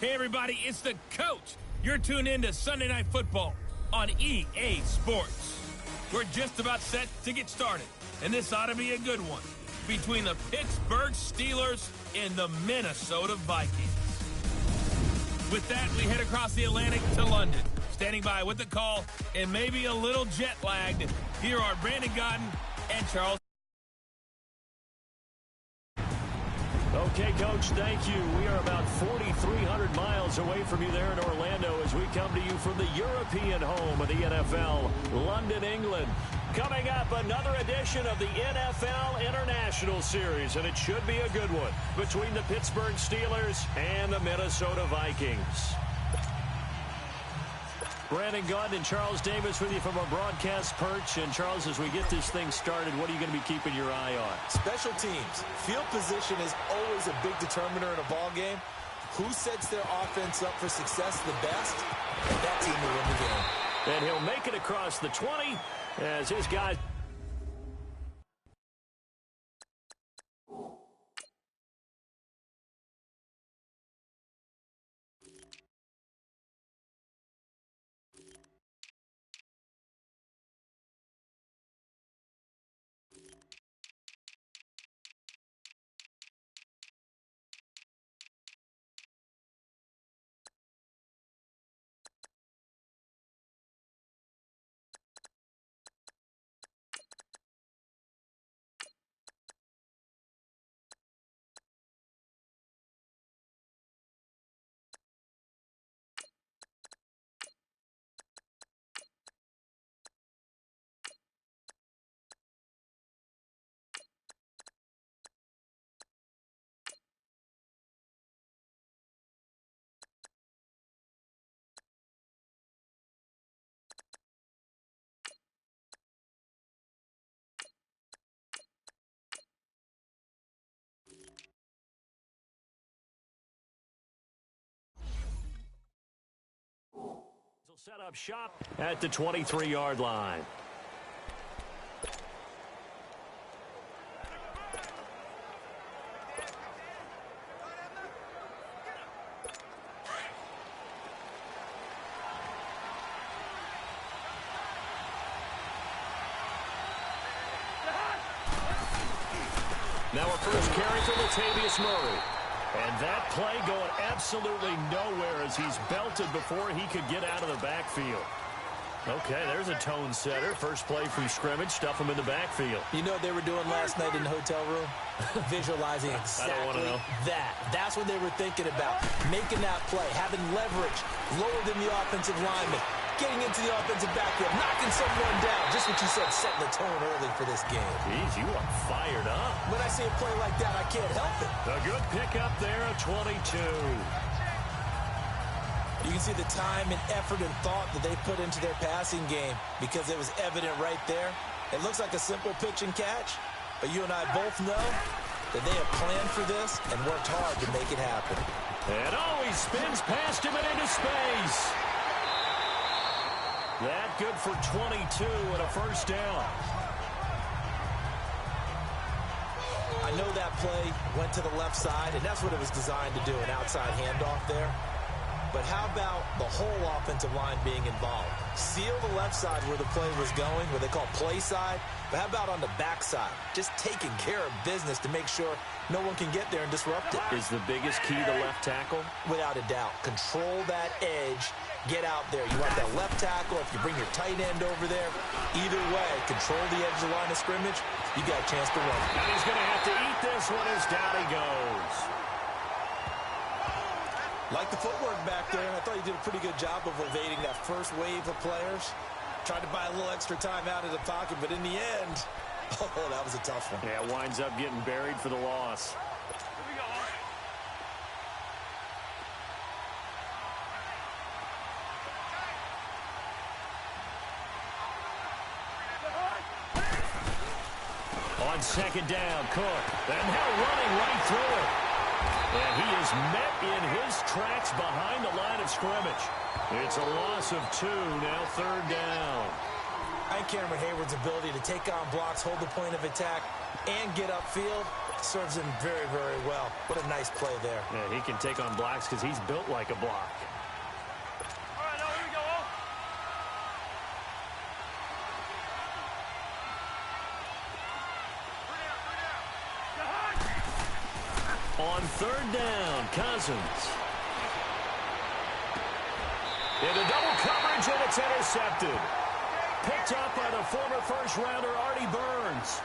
Hey everybody, it's the coach. You're tuned in to Sunday Night Football on EA Sports. We're just about set to get started, and this ought to be a good one between the Pittsburgh Steelers and the Minnesota Vikings. With that, we head across the Atlantic to London. Standing by with the call and maybe a little jet lagged, here are Brandon Gaudin and Charles. Okay, Coach, thank you. We are about 4,300 miles away from you there in Orlando as we come to you from the European home of the NFL, London, England. Coming up, another edition of the NFL International Series, and it should be a good one between the Pittsburgh Steelers and the Minnesota Vikings. Brandon Gaudin and Charles Davis with you from our broadcast perch. And, Charles, as we get this thing started, what are you going to be keeping your eye on? Special teams. Field position is always a big determiner in a ball game. Who sets their offense up for success the best? That team will win the game. And he'll make it across the 20 as his guys... will set up shop at the 23-yard line. Now a first carry for Latavius Murray. And that play going absolutely nowhere as he's belted before he could get out of the backfield. Okay, there's a tone setter. First play from scrimmage, stuff him in the backfield. You know what they were doing last night in the hotel room? Visualizing exactly that. That's what they were thinking about. Making that play, having leverage, lower than the offensive lineman, getting into the offensive backfield, knocking someone down. Just what you said, setting the tone early for this game. Jeez, you are fired up. When I see a play like that, I can't help it. A good pickup there at 22. You can see the time and effort and thought that they put into their passing game because it was evident right there. It looks like a simple pitch and catch, but you and I both know that they have planned for this and worked hard to make it happen. And he spins past him and into space. That good for 22 and a first down. I know that play went to the left side, and that's what it was designed to do, an outside handoff there. But how about the whole offensive line being involved? Seal the left side where the play was going, what they call play side. But how about on the back side? Just taking care of business to make sure no one can get there and disrupt it. Is the biggest key the left tackle? Without a doubt. Control that edge. Get out there. You want that left tackle. If you bring your tight end over there, either way, control the edge of the line of scrimmage, you got a chance to win. And he's going to have to eat this one as down he goes. Like the footwork back there, I thought he did a pretty good job of evading that first wave of players. Tried to buy a little extra time out of the pocket, but in the end, oh, that was a tough one. Yeah, winds up getting buried for the loss. Here we go. On second down, Cook. And now running right through it. And he is met in his tracks behind the line of scrimmage. It's a loss of 2, now third down. I think Cameron Hayward's ability to take on blocks, hold the point of attack, and get upfield serves him very, very well. What a nice play there. Yeah, he can take on blocks because he's built like a block. All right, now here we go. On third down, Cousins. Into double coverage, and it's intercepted. Picked up by the former first-rounder Artie Burns.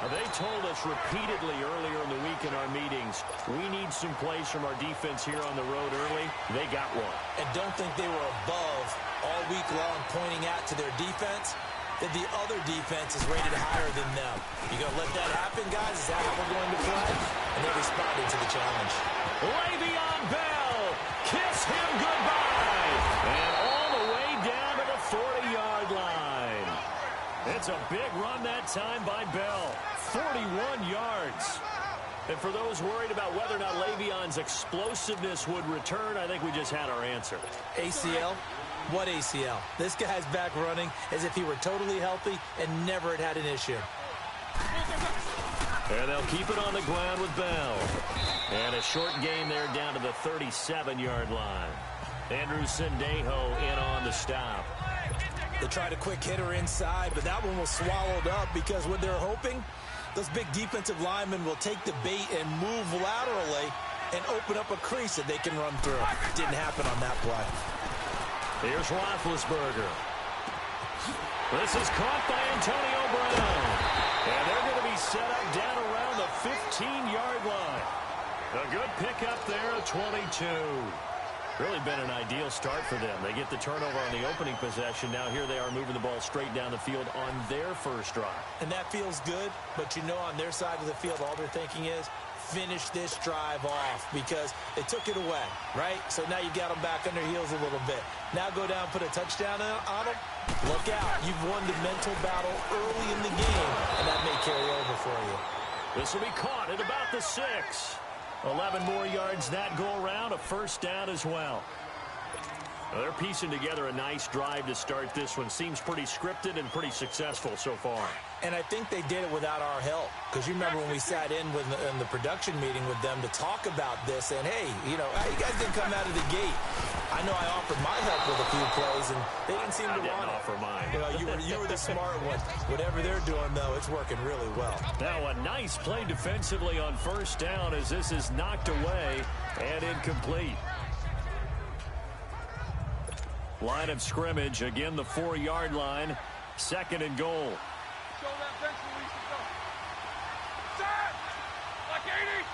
Now, they told us repeatedly earlier in the week in our meetings, we need some plays from our defense here on the road early. They got one. And don't think they were above all week long pointing out to their defense that the other defense is rated higher than them. You going to let that happen, guys? Is that how we're going to play? And they responded to the challenge. Le'Veon Bell, kiss him goodbye. And all the way down to the 40-yard line. It's a big run that time by Bell. 41 yards. And for those worried about whether or not Le'Veon's explosiveness would return, I think we just had our answer. ACL? What ACL? This guy's back running as if he were totally healthy and never had an issue. And they'll keep it on the ground with Bell. And a short gain there down to the 37-yard line. Andrew Sendejo in on the stop. They tried a quick hitter inside, but that one was swallowed up because what they're hoping, those big defensive linemen will take the bait and move laterally and open up a crease that they can run through. Didn't happen on that play. Here's Roethlisberger. This is caught by Antonio Brown. And they're going to be set up down around the 15-yard line. A good pickup there at 22. Really been an ideal start for them. They get the turnover on the opening possession. Now here they are moving the ball straight down the field on their first drive. And that feels good, but you know on their side of the field all they're thinking is, finish this drive off because they took it away, right? So now you got them back on their heels a little bit. Now go down, put a touchdown on them. Look out. You've won the mental battle early in the game, and that may carry over for you. This will be caught at about the 6. 11 more yards that go around, a first down as well. Well, they're piecing together a nice drive to start this one. Seems pretty scripted and pretty successful so far. And I think they did it without our help. Because you remember when we sat in the production meeting with them to talk about this, and hey, you guys didn't come out of the gate. I know I offered my help with a few plays, and they didn't seem to want it. Offer mine. You were the smart one. Whatever they're doing, though, it's working really well. Now a nice play defensively on first down as this is knocked away and incomplete. Line of scrimmage, again the 4-yard line, 2nd and goal. Show that bench release to go. Set! Like 80!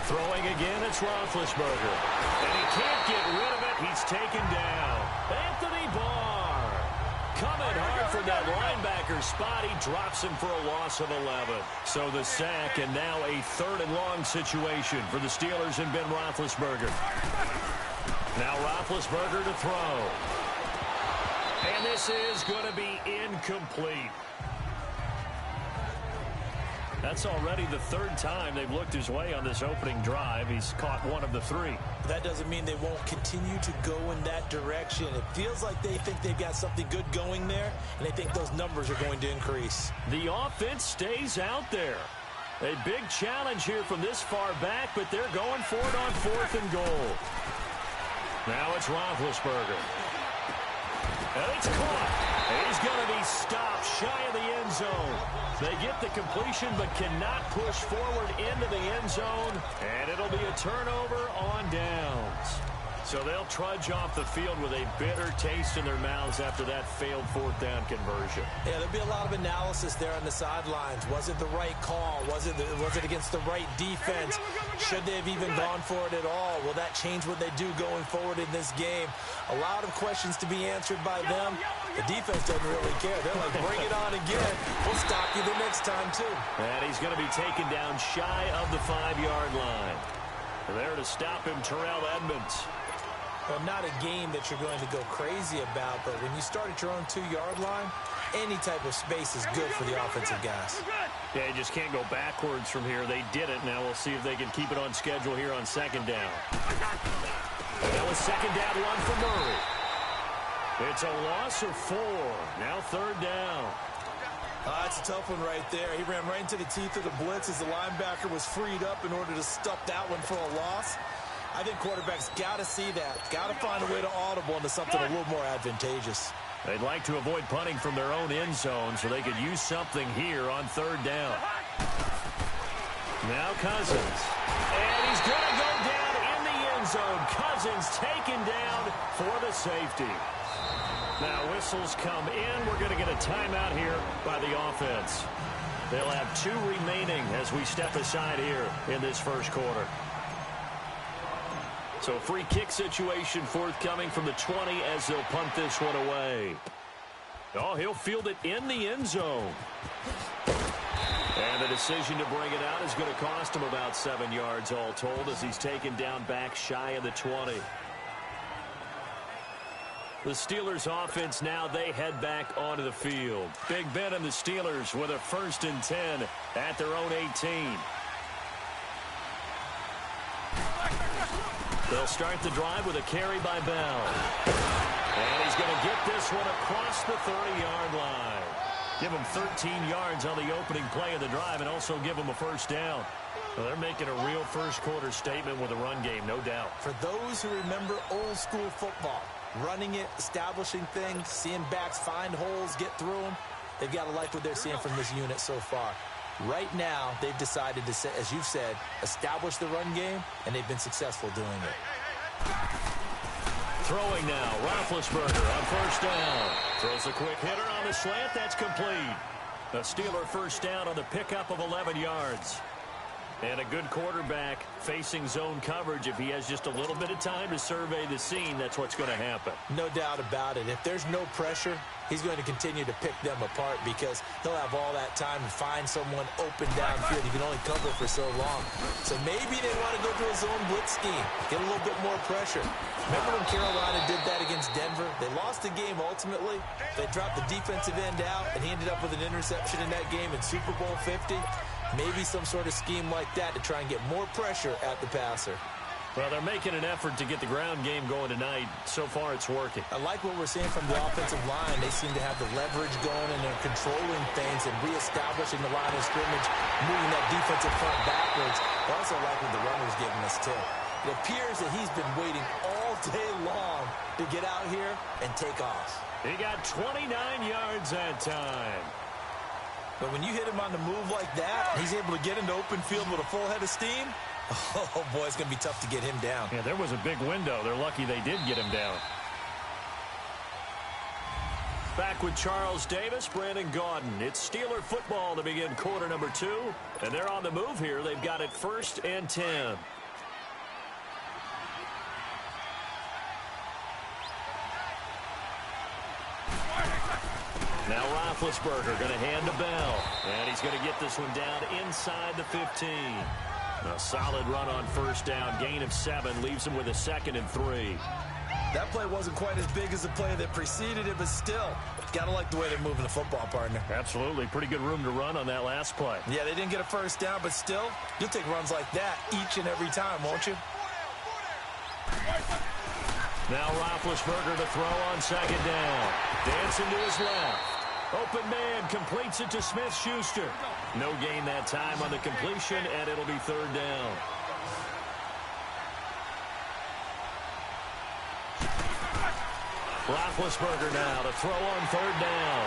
Throwing again, it's Roethlisberger. And he can't get rid of it. He's taken down. Anthony Barr coming hard from that linebacker spot. He drops him for a loss of 11. So the sack, and now a 3rd and long situation for the Steelers and Ben Roethlisberger. Now Roethlisberger to throw. And this is going to be incomplete. That's already the 3rd time they've looked his way on this opening drive. He's caught 1 of the 3. That doesn't mean they won't continue to go in that direction. It feels like they think they've got something good going there, and they think those numbers are going to increase. The offense stays out there. A big challenge here from this far back, but they're going for it on 4th and goal. Now it's Roethlisberger. And it's caught. He's going to be stopped shy of the end zone. They get the completion but cannot push forward into the end zone, and it'll be a turnover on downs. So they'll trudge off the field with a bitter taste in their mouths after that failed 4th down conversion. Yeah, there'll be a lot of analysis there on the sidelines. Was it the right call? Was it against the right defense? Should they have even gone for it at all? Will that change what they do going forward in this game? A lot of questions to be answered by them. The defense doesn't really care. They're like, bring it on again. We'll stop you the next time, too. And he's going to be taken down shy of the 5-yard line. There to stop him, Terrell Edmunds. Well, not a game that you're going to go crazy about, but when you start at your own 2-yard line, any type of space is good for the offensive guys. Yeah, you just can't go backwards from here. They did it. Now we'll see if they can keep it on schedule here on 2nd down. That was 2nd down run for Murray. It's a loss of 4. Now 3rd down. That's a tough one right there. He ran right into the teeth of the blitz as the linebacker was freed up in order to stop that one for a loss. I think quarterbacks got to see that. Got to find a way to audible into something a little more advantageous. They'd like to avoid punting from their own end zone so they could use something here on 3rd down. Now Cousins. And he's going to go down in the end zone. Cousins taken down for the safety. Now whistles come in. We're going to get a timeout here by the offense. They'll have 2 remaining as we step aside here in this first quarter. So a free kick situation forthcoming from the 20 as they'll punt this one away. Oh, he'll field it in the end zone. And the decision to bring it out is going to cost him about 7 yards all told as he's taken down back shy of the 20. The Steelers offense now, they head back onto the field. Big Ben and the Steelers with a 1st and 10 at their own 18. They'll start the drive with a carry by Bell. And he's going to get this one across the 30-yard line. Give him 13 yards on the opening play of the drive and also give him a 1st down. Well, they're making a real first-quarter statement with a run game, no doubt. For those who remember old-school football, running it, establishing things, seeing backs find holes, get through them, they've got to like what they're seeing from this unit so far. Right now, they've decided to, as you've said, establish the run game, and they've been successful doing it. Throwing now, Roethlisberger on 1st down. Throws a quick hitter on the slant. That's complete. A Steeler 1st down on the pickup of 11 yards. And a good quarterback facing zone coverage. If he has just a little bit of time to survey the scene, that's what's going to happen. No doubt about it. If there's no pressure, he's going to continue to pick them apart because he'll have all that time to find someone open downfield. He can only cover for so long. So maybe they want to go to a zone blitz scheme, get a little bit more pressure. Remember when Carolina did that against Denver? They lost the game ultimately. They dropped the defensive end out, and he ended up with an interception in that game in Super Bowl 50. Maybe some sort of scheme like that to try and get more pressure at the passer. Well, they're making an effort to get the ground game going tonight. So far, it's working. I like what we're seeing from the offensive line. They seem to have the leverage going, and they're controlling things and reestablishing the line of scrimmage, moving that defensive front backwards. I also like what the runner's giving us, too. It appears that he's been waiting all day long to get out here and take off. He got 29 yards that time. But when you hit him on the move like that, he's able to get into open field with a full head of steam. Oh, boy, it's going to be tough to get him down. Yeah, there was a big window. They're lucky they did get him down. Back with Charles Davis, Brandon Gaudin. It's Steeler football to begin quarter number 2. And they're on the move here. They've got it 1st and 10. Now Roethlisberger going to hand to Bell. And he's going to get this one down inside the 15. A solid run on 1st down. Gain of 7 leaves him with a 2nd and 3. That play wasn't quite as big as the play that preceded it, but still, gotta like the way they're moving the football, partner. Absolutely. Pretty good room to run on that last play. Yeah, they didn't get a 1st down, but still, you'll take runs like that each and every time, won't you? Now Roethlisberger to throw on 2nd down. Dancing to his left. Open man completes it to Smith-Schuster. No gain that time on the completion, and it'll be 3rd down. Roethlisberger now to throw on 3rd down.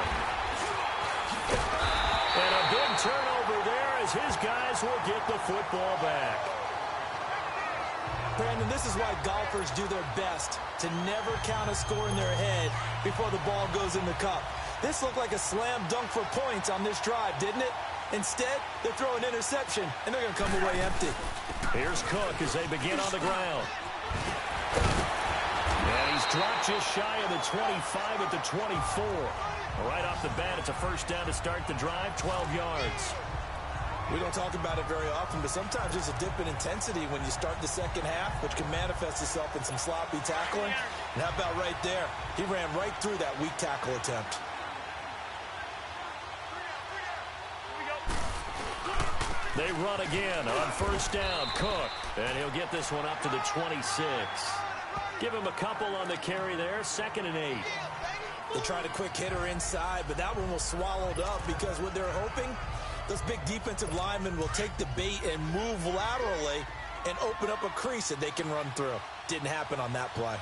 And a big turnover there as his guys will get the football back. Brandon, this is why golfers do their best to never count a score in their head before the ball goes in the cup. This looked like a slam dunk for points on this drive, didn't it? Instead, they throw an interception, and they're going to come away empty. Here's Cook as they begin on the ground. And he's dropped just shy of the 25 at the 24. Right off the bat, it's a 1st down to start the drive, 12 yards. We don't talk about it very often, but sometimes there's a dip in intensity when you start the 2nd half, which can manifest itself in some sloppy tackling. And how about right there? He ran right through that weak tackle attempt. They run again on 1st down. Cook, and he'll get this one up to the 26. Give him a couple on the carry there, 2nd and 8. They tried a quick hitter inside, but that one was swallowed up because what they're hoping, those big defensive linemen will take the bait and move laterally and open up a crease that they can run through. Didn't happen on that play.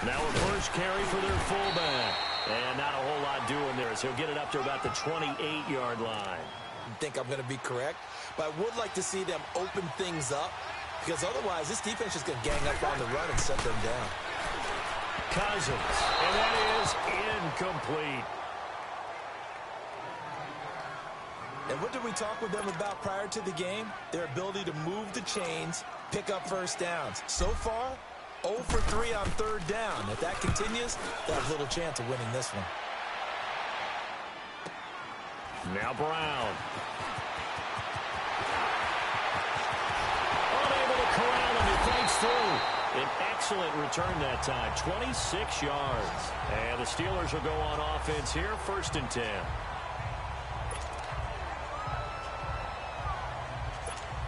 Now a 1st carry for their fullback. And not a whole lot doing there as he'll get it up to about the 28-yard line. I think I'm going to be correct, but I would like to see them open things up because otherwise this defense is going to gang up on the run and set them down. Cousins, and that is incomplete. And what did we talk with them about prior to the game? Their ability to move the chains, pick up 1st downs. So far, 0 for 3 on 3rd down. If that continues, they'll have little chance of winning this one. Now Brown. Unable to corral him. He fights through. An excellent return that time. 26 yards. And the Steelers will go on offense here. 1st and 10.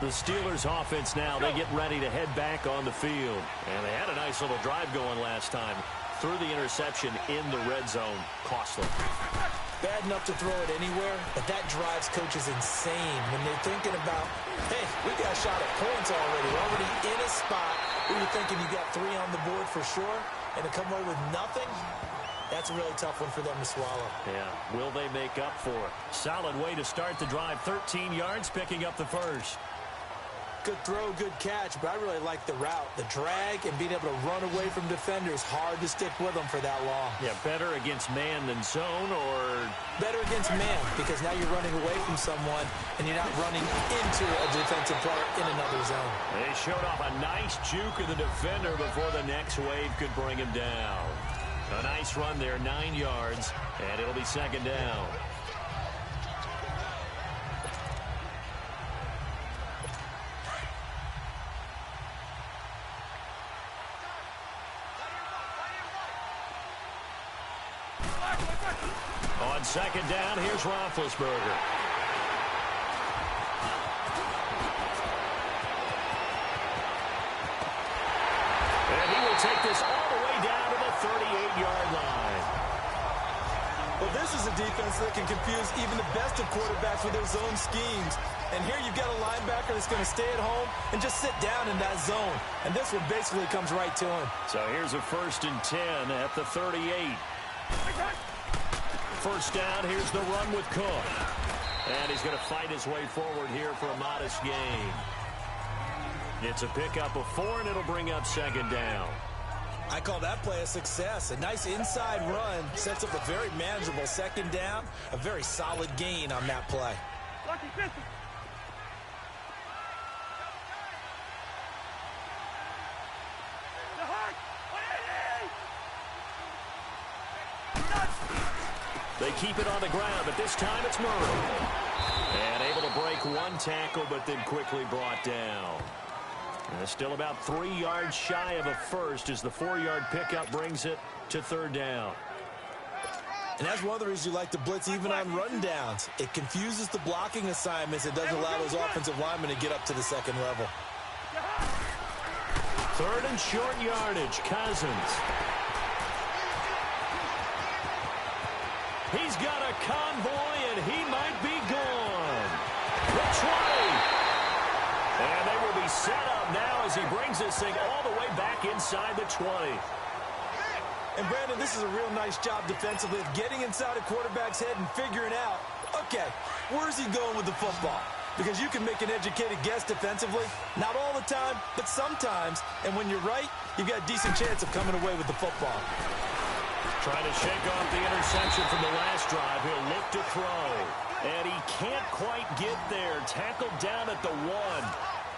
The Steelers offense now, they get ready to head back on the field. And they had a nice little drive going last time. Threw the interception in the red zone. Costly. Bad enough to throw it anywhere, but that drives coaches insane when they're thinking about, hey, we got a shot at points already. We're already in a spot where you're thinking you got 3 on the board for sure, and to come away with nothing, that's a really tough one for them to swallow. Yeah, will they make up for it? Solid way to start the drive. 13 yards, picking up the 1st. Good throw, good catch, but I really like the route. The drag and being able to run away from defenders, hard to stick with them for that long. Yeah, better against man than zone, or? Better against man, because now you're running away from someone and you're not running into a defensive player in another zone. They showed off a nice juke of the defender before the next wave could bring him down. A nice run there, 9 yards, and it'll be second down. On second down, here's Roethlisberger. And he will take this all the way down to the 38-yard line. Well, this is a defense that can confuse even the best of quarterbacks with their zone schemes. And here you've got a linebacker that's going to stay at home and just sit down in that zone. And this one basically comes right to him. So here's a 1st and 10 at the 38. First down, here's the run with Cook. And he's going to fight his way forward here for a modest gain. It's a pickup of 4, and it'll bring up second down. I call that play a success. A nice inside run sets up a very manageable second down. A very solid gain on that play. They keep it on the ground, but this time it's Murray. And able to break one tackle, but then quickly brought down. And still about 3 yards shy of a first as the 4-yard pickup brings it to third down. And that's one of the reasons you like to blitz even on run downs. It confuses the blocking assignments. It doesn't allow those offensive linemen to get up to the second level. Third and short yardage, Cousins. He's got a convoy, and he might be gone. The 20. And they will be set up now as he brings this thing all the way back inside the 20. And, Brandon, this is a real nice job defensively of getting inside a quarterback's head and figuring out, okay, where's he going with the football? Because you can make an educated guess defensively. Not all the time, but sometimes. And when you're right, you've got a decent chance of coming away with the football. Trying to shake off the interception from the last drive. He'll look to throw. And he can't quite get there. Tackled down at the 1.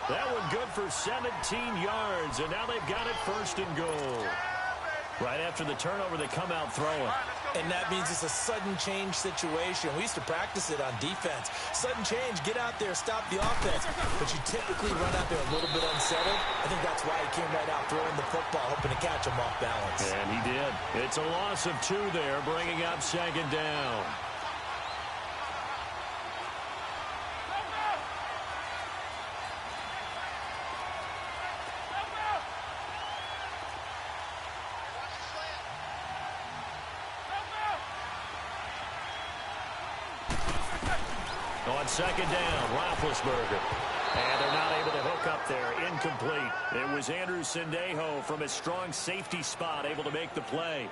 That one good for 17 yards. And now they've got it 1st and goal. Right after the turnover, they come out throwing. And that means it's a sudden change situation. We used to practice it on defense. Sudden change, get out there, stop the offense. But you typically run out there a little bit unsettled. I think that's why he came right out throwing the football, hoping to catch him off balance. And he did. It's a loss of 2 there, bringing up second down. On second down, Roethlisberger. And they're not able to hook up there. Incomplete. It was Andrew Sendejo from his strong safety spot able to make the play.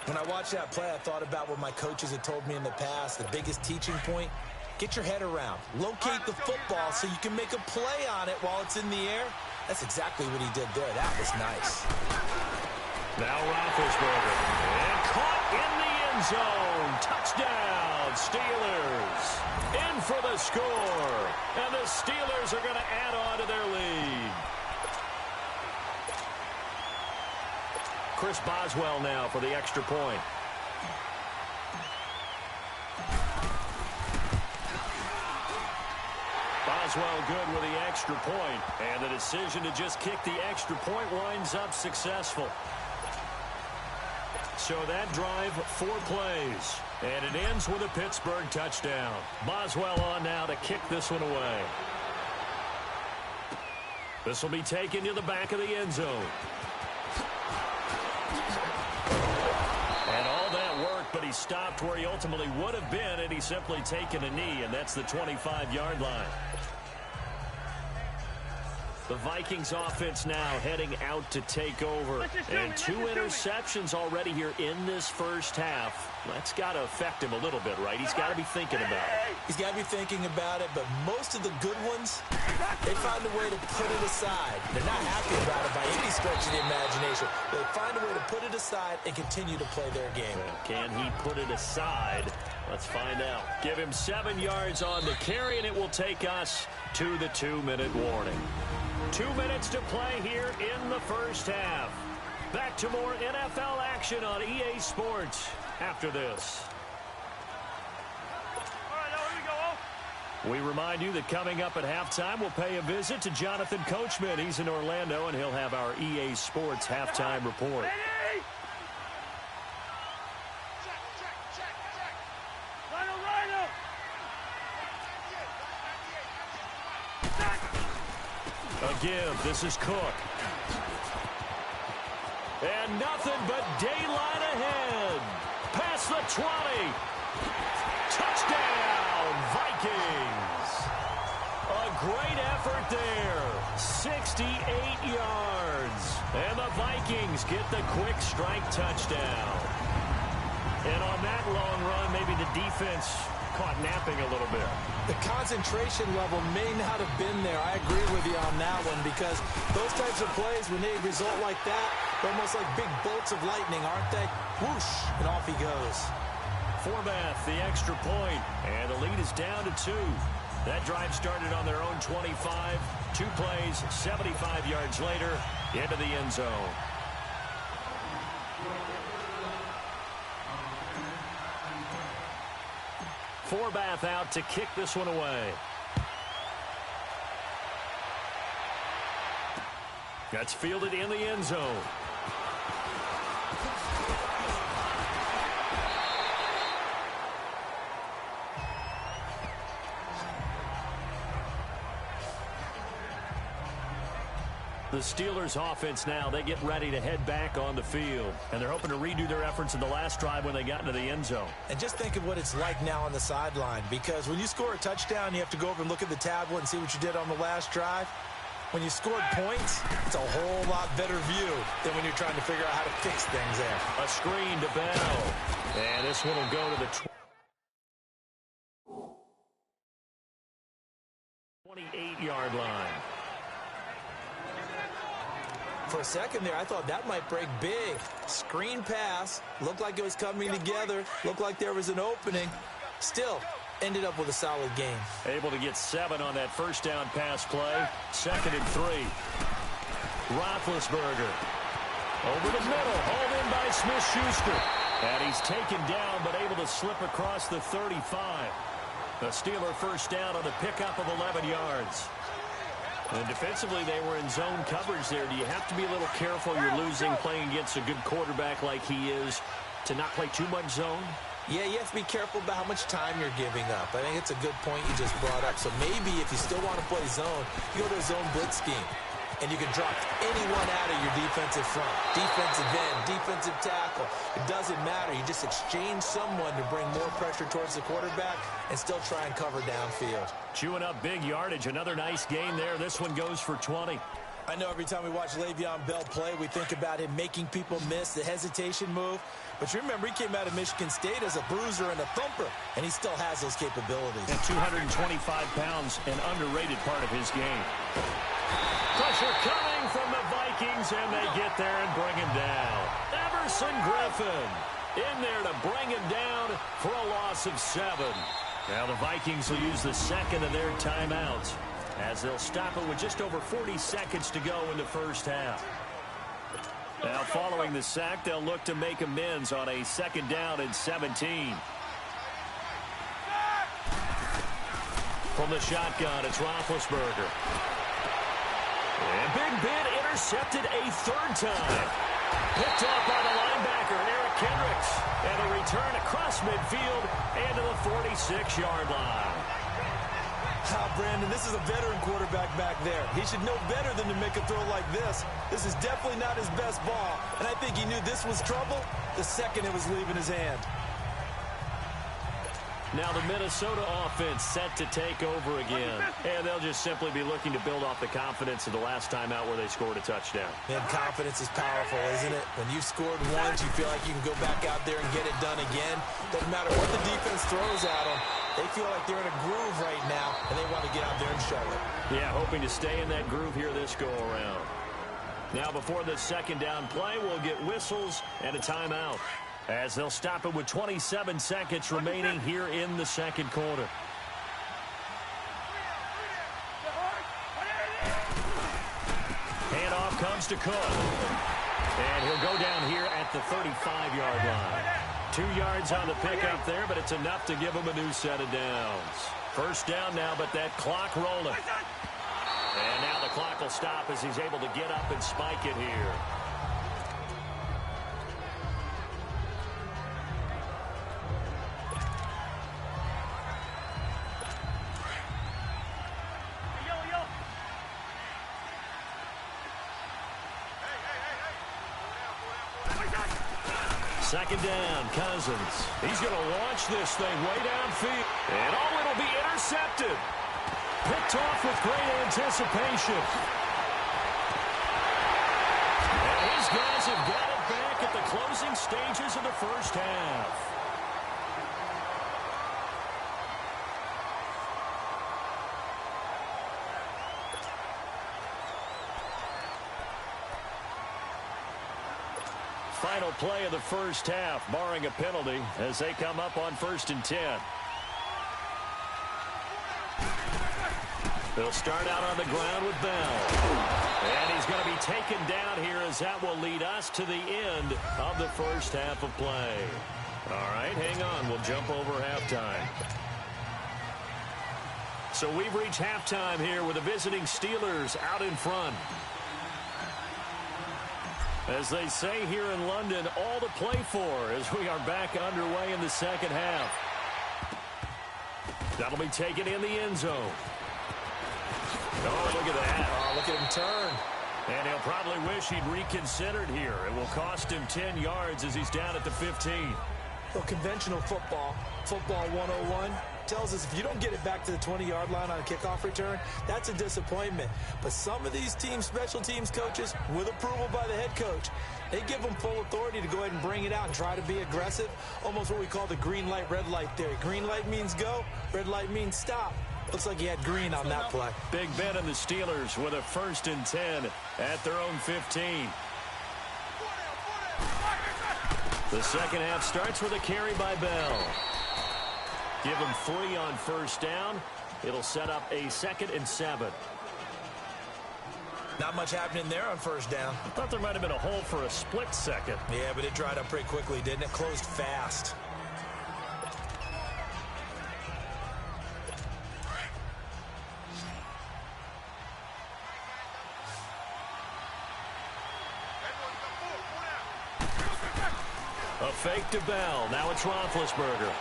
When I watched that play, I thought about what my coaches had told me in the past. The biggest teaching point, get your head around. Locate the football so you can make a play on it while it's in the air. That's exactly what he did there. That was nice. Now Roethlisberger. And caught in the end zone. Touchdown, Steelers. In for the score. And the Steelers are going to add on to their lead. Chris Boswell now for the extra point. Boswell good with the extra point. And the decision to just kick the extra point winds up successful. So that drive, 4 plays. And it ends with a Pittsburgh touchdown. Boswell on now to kick this one away. This will be taken to the back of the end zone. And all that worked, but he stopped where he ultimately would have been, and he's simply taken a knee, and that's the 25-yard line. The Vikings offense now heading out to take over. And 2 interceptions already here in this first half. That's got to affect him a little bit, right? He's got to be thinking about it. He's got to be thinking about it, but most of the good ones, they find a way to put it aside. They're not happy about it by any stretch of the imagination. They find a way to put it aside and continue to play their game. Can he put it aside? Let's find out. Give him 7 yards on the carry, and it will take us to the 2-minute warning. 2 minutes to play here in the first half. Back to more NFL action on EA Sports after this. We remind you that coming up at halftime, we'll pay a visit to Jonathan Coachman. He's in Orlando, and he'll have our EA Sports halftime report. Again, this is Cook. And nothing but daylight ahead. Past the 20. Touchdown, Vikings. A great effort there. 68 yards. And the Vikings get the quick strike touchdown. And on that long run, maybe the defense caught napping a little bit. The concentration level may not have been there. I agree with you on that one, because those types of plays, when they result like that, they're almost like big bolts of lightning, aren't they? Whoosh, and off he goes. Forbath, the extra point, and the lead is down to 2. That drive started on their own 25. 2 plays, 75 yards later, into the end zone. Forbath out to kick this one away. That's fielded in the end zone. The Steelers offense now, they get ready to head back on the field. And they're hoping to redo their efforts in the last drive when they got into the end zone. And just think of what it's like now on the sideline, because when you score a touchdown, you have to go over and look at the tablet and see what you did on the last drive. When you scored points, it's a whole lot better view than when you're trying to figure out how to fix things there. A screen to Bell. And this one will go to the 28-yard line. For a second there, I thought that might break big. Screen pass. Looked like it was coming together. Looked like there was an opening. Still, ended up with a solid game. Able to get 7 on that first down pass play. 2nd and 3. Roethlisberger. Over the middle. Hauled in by Smith-Schuster. And he's taken down, but able to slip across the 35. The Steeler first down on the pickup of 11 yards. And defensively, they were in zone coverage there. Do you have to be a little careful? You're losing, playing against a good quarterback like he is, to not play too much zone? Yeah, you have to be careful about how much time you're giving up. I think it's a good point you just brought up. So maybe if you still want to play zone, you go to a zone blitz scheme. And you can drop anyone out of your defensive front, defensive end, defensive tackle. It doesn't matter. You just exchange someone to bring more pressure towards the quarterback and still try and cover downfield. Chewing up big yardage. Another nice game there. This one goes for 20. I know every time we watch Le'Veon Bell play, we think about him making people miss, the hesitation move. But you remember, he came out of Michigan State as a bruiser and a thumper, and he still has those capabilities. And 225 pounds, an underrated part of his game. Pressure coming from the Vikings, and they get there and bring him down. Everson Griffin in there to bring him down for a loss of 7. Now the Vikings will use the second of their timeouts, as they'll stop it with just over 40 seconds to go in the first half. Now following the sack, they'll look to make amends on a 2nd down and 17. From the shotgun, it's Roethlisberger. And Big Ben intercepted a 3rd time. Picked off by the linebacker, Eric Kendricks. And a return across midfield and to the 46-yard line. Brandon, this is a veteran quarterback back there. He should know better than to make a throw like this. This is definitely not his best ball. And I think he knew this was trouble the second it was leaving his hand. Now the Minnesota offense set to take over again. And they'll just simply be looking to build off the confidence of the last time out where they scored a touchdown. And confidence is powerful, isn't it? When you've scored once, you feel like you can go back out there and get it done again. Doesn't matter what the defense throws at them. They feel like they're in a groove right now, and they want to get out there and show it. Yeah, hoping to stay in that groove here this go-around. Now before the second down play, we'll get whistles and a timeout, as they'll stop it with 27 seconds remaining here in the second quarter. Handoff comes to Cook. And he'll go down here at the 35-yard line. 2 yards on the pickup there, but it's enough to give him a new set of downs. First down now, but that clock rolling. And now the clock will stop as he's able to get up and spike it here. Second down, Cousins. He's going to launch this thing way downfield. And it'll be intercepted. Picked off with great anticipation. And his guys have got it back at the closing stages of the first half. Final play of the first half, barring a penalty, as they come up on 1st and 10. They'll start out on the ground with Bell. And he's going to be taken down here, as that will lead us to the end of the first half of play. All right, hang on. We'll jump over halftime. So we've reached halftime here with the visiting Steelers out in front. As they say here in London, all to play for as we are back underway in the second half. That'll be taken in the end zone. Oh, look at that. Oh, look at him turn. And he'll probably wish he'd reconsidered here. It will cost him 10 yards as he's down at the 15. Well, conventional football 101, tells us if you don't get it back to the 20-yard line on a kickoff return, that's a disappointment. But some of these teams, special teams coaches, with approval by the head coach, they give them full authority to go ahead and bring it out and try to be aggressive, almost what we call the green light, red light theory. Green light means go, red light means stop. Looks like he had green on that play. Big Ben and the Steelers with a 1st and 10 at their own 15. The second half starts with a carry by Bell. Give him 3 on first down. It'll set up a 2nd and 7. Not much happening there on first down. I thought there might have been a hole for a split second. Yeah, but it dried up pretty quickly, didn't it? Closed fast. A fake to Bell. Now it's Roethlisberger.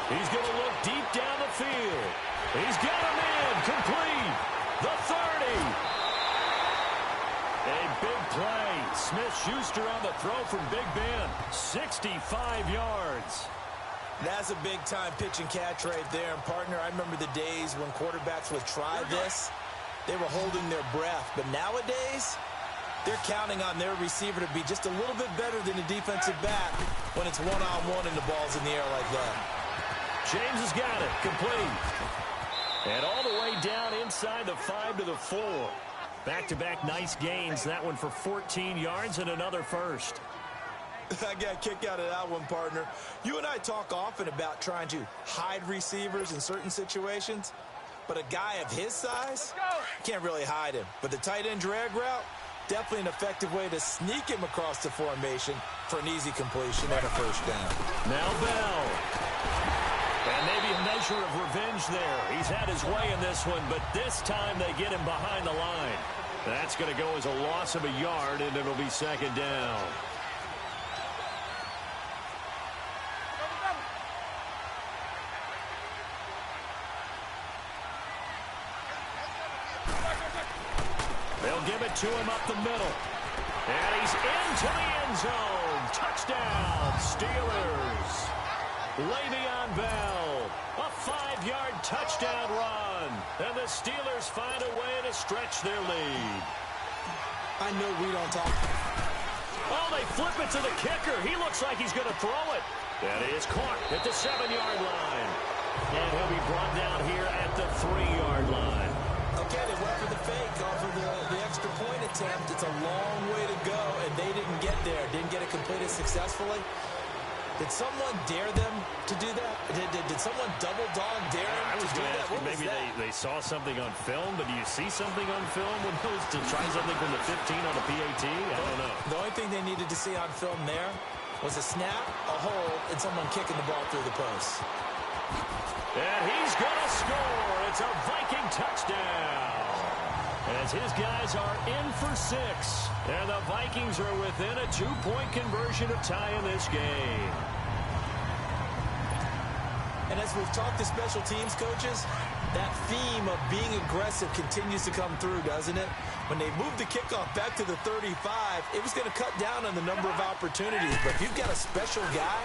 He's going to look deep down the field. He's got him in. Complete. The 30. A big play. Smith-Schuster on the throw from Big Ben. 65 yards. That's a big-time pitch and catch right there. And, partner, I remember the days when quarterbacks would try this. They were holding their breath. But nowadays, they're counting on their receiver to be just a little bit better than the defensive back when it's one-on-one and the ball's in the air like that. James has got it. Complete. And all the way down inside the 5 to the 4. Back-to-back nice gains. That one for 14 yards and another first. I got a kick out of that one, partner. You and I talk often about trying to hide receivers in certain situations, but a guy of his size can't really hide him. But the tight end drag route, definitely an effective way to sneak him across the formation for an easy completion and a first down. Now Bell. And maybe a measure of revenge there. He's had his way in this one, but this time they get him behind the line. That's going to go as a loss of a yard, and it'll be second down. They'll give it to him up the middle. And he's into the end zone. Touchdown, Steelers. Le'Veon Bell, a 5-yard touchdown run. And the Steelers find a way to stretch their lead. I know we don't talk. Oh, they flip it to the kicker. He looks like he's going to throw it. That is caught at the 7-yard line. And he'll be brought down here at the 3-yard line. Okay, they went for the fake off of the extra point attempt. It's a long way to go, and they didn't get there. Didn't get it completed successfully. Did someone dare them to do that? Did someone double dog dare them to do that? What maybe they saw something on film, but do you see something on film when goes to try something from the 15 on the PAT? I don't know. The only thing they needed to see on film there was a snap, a hold, and someone kicking the ball through the post. And he's going to score. It's a Viking touchdown. As his guys are in for 6. And the Vikings are within a 2-point conversion of tying this game. And as we've talked to special teams coaches, that theme of being aggressive continues to come through, doesn't it? When they moved the kickoff back to the 35, it was going to cut down on the number of opportunities. But if you've got a special guy,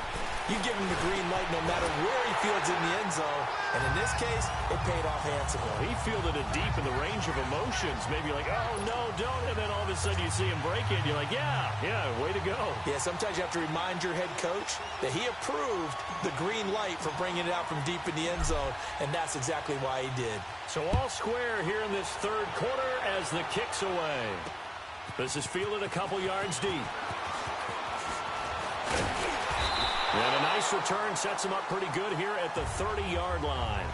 you give him the green light no matter where he fields in the end zone. And in this case, it paid off handsomely. He fielded it deep in the range of emotions. Maybe like, oh, no, don't. And then all of a sudden you see him break it. You're like, yeah, way to go. Yeah, sometimes you have to remind your head coach that he approved the green light for bringing it out from deep in the end zone. And that's exactly why he did. So all square here in this third quarter as the kick's away. This is fielded a couple yards deep. And a nice return sets him up pretty good here at the 30-yard line.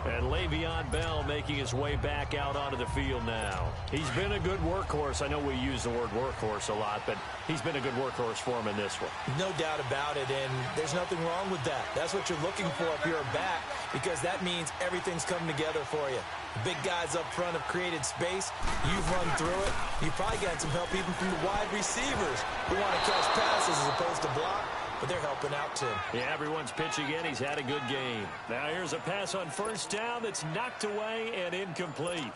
And Le'Veon Bell making his way back out onto the field now. He's been a good workhorse. I know we use the word workhorse a lot, but he's been a good workhorse for him in this one. No doubt about it, and there's nothing wrong with that. That's what you're looking for if you're a back, because that means everything's come together for you. The big guys up front have created space. You've run through it. You've probably gotten some help even from the wide receivers who want to catch passes as opposed to block. But they're helping out, too. Yeah, everyone's pitching in. He's had a good game. Now here's a pass on first down that's knocked away and incomplete.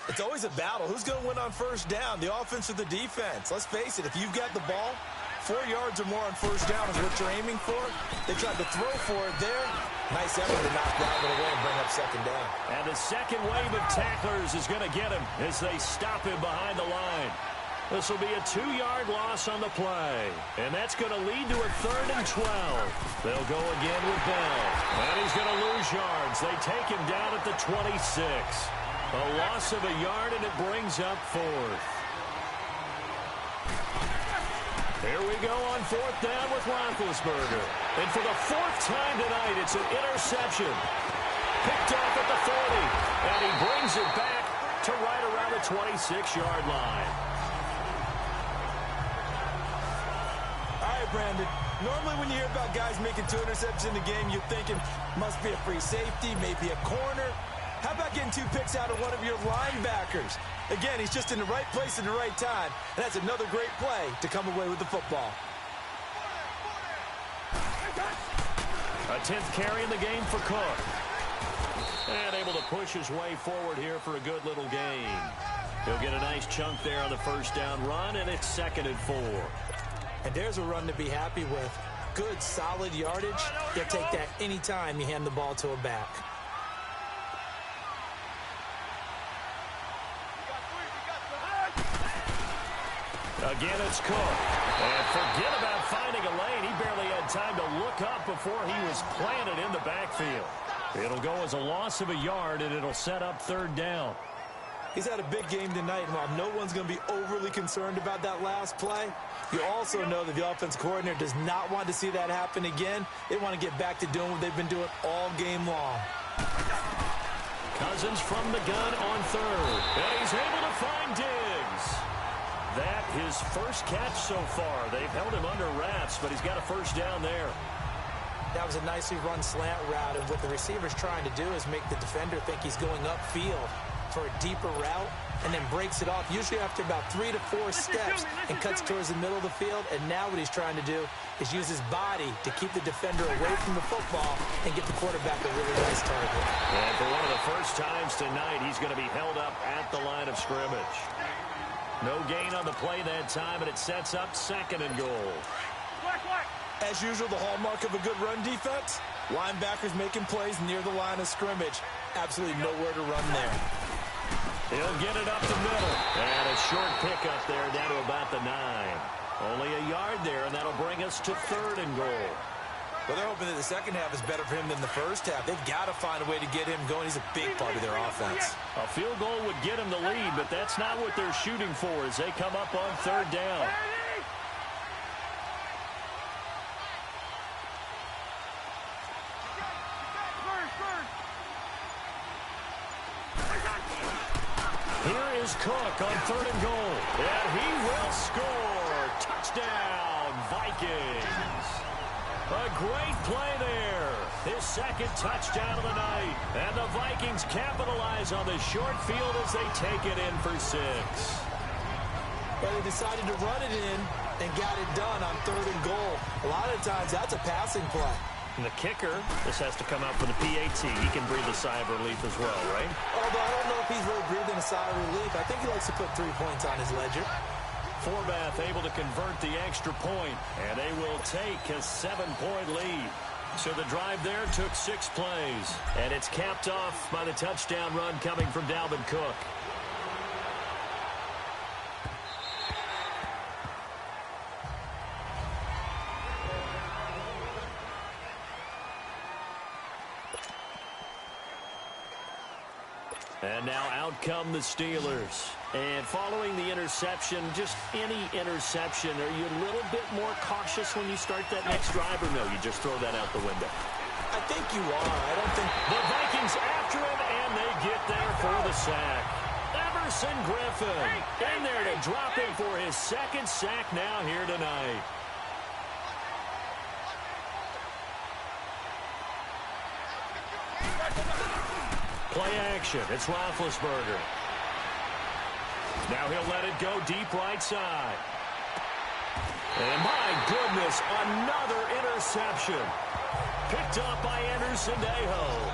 It's always a battle. Who's going to win on first down, the offense or the defense? Let's face it, if you've got the ball, 4 yards or more on first down is what you're aiming for. They tried to throw for it there. Nice effort to knock that one away and bring up second down. And the second wave of tacklers is going to get him as they stop him behind the line. This will be a 2-yard loss on the play. And that's going to lead to a 3rd and 12. They'll go again with Bell. And he's going to lose yards. They take him down at the 26. A loss of a yard, and it brings up 4th. Here we go on 4th down with Roethlisberger. And for the 4th time tonight, it's an interception. Picked off at the 40. And he brings it back to right around the 26-yard line. Brandon, normally when you hear about guys making 2 interceptions in the game, you're thinking must be a free safety, maybe a corner. How about getting 2 picks out of one of your linebackers? Again, he's just in the right place at the right time, and that's another great play to come away with the football. A 10th carry in the game for Cook. And able to push his way forward here for a good little gain. He'll get a nice chunk there on the first down run, and it's 2nd and 4. And there's a run to be happy with. Good, solid yardage. You'll take that anytime you hand the ball to a back. Again, it's Cook. And forget about finding a lane. He barely had time to look up before he was planted in the backfield. It'll go as a loss of a yard, and it'll set up 3rd down. He's had a big game tonight, and while no one's going to be overly concerned about that last play, you also know that the offense coordinator does not want to see that happen again. They want to get back to doing what they've been doing all game long. Cousins from the gun on 3rd. And he's able to find Diggs. That his first catch so far. They've held him under wraps, but he's got a first down there. That was a nicely run slant route, and what the receiver's trying to do is make the defender think he's going upfield for a deeper route, and then breaks it off, usually after about 3 to 4 steps, and cuts towards the middle of the field. And now what he's trying to do is use his body to keep the defender away from the football and get the quarterback a really nice target. And for one of the first times tonight, he's going to be held up at the line of scrimmage. No gain on the play that time, and it sets up 2nd and goal. As usual, the hallmark of a good run defense, linebackers making plays near the line of scrimmage. Absolutely nowhere to run there. He'll get it up the middle. And a short pickup there down to about the 9. Only a yard there, and that'll bring us to 3rd and goal. Well, they're hoping that the second half is better for him than the first half. They've got to find a way to get him going. He's a big part of their offense. A field goal would get him the lead, but that's not what they're shooting for as they come up on 3rd down. Here is Cook on 3rd and goal. And he will score. Touchdown, Vikings. A great play there. His 2nd touchdown of the night. And the Vikings capitalize on the short field as they take it in for 6. But they decided to run it in and got it done on 3rd and goal. A lot of times that's a passing play. And the kicker, this has to come out for the PAT. He can breathe a sigh of relief as well, right? Although I don't know if he's really breathing a sigh of relief. I think he likes to put 3 points on his ledger. Forbath able to convert the extra point, and they will take a 7-point lead. So the drive there took 6 plays, and it's capped off by the touchdown run coming from Dalvin Cook. And now out come the Steelers. And following the interception, just any interception, are you a little bit more cautious when you start that next drive, or no, you just throw that out the window? I think you are. I don't think... The Vikings after him, and they get there for the sack. Everson Griffin in there to drop him for his 2nd sack now here tonight. Play action. It's Roethlisberger. Now he'll let it go deep right side. And my goodness, another interception. Picked up by Anderson Dejo.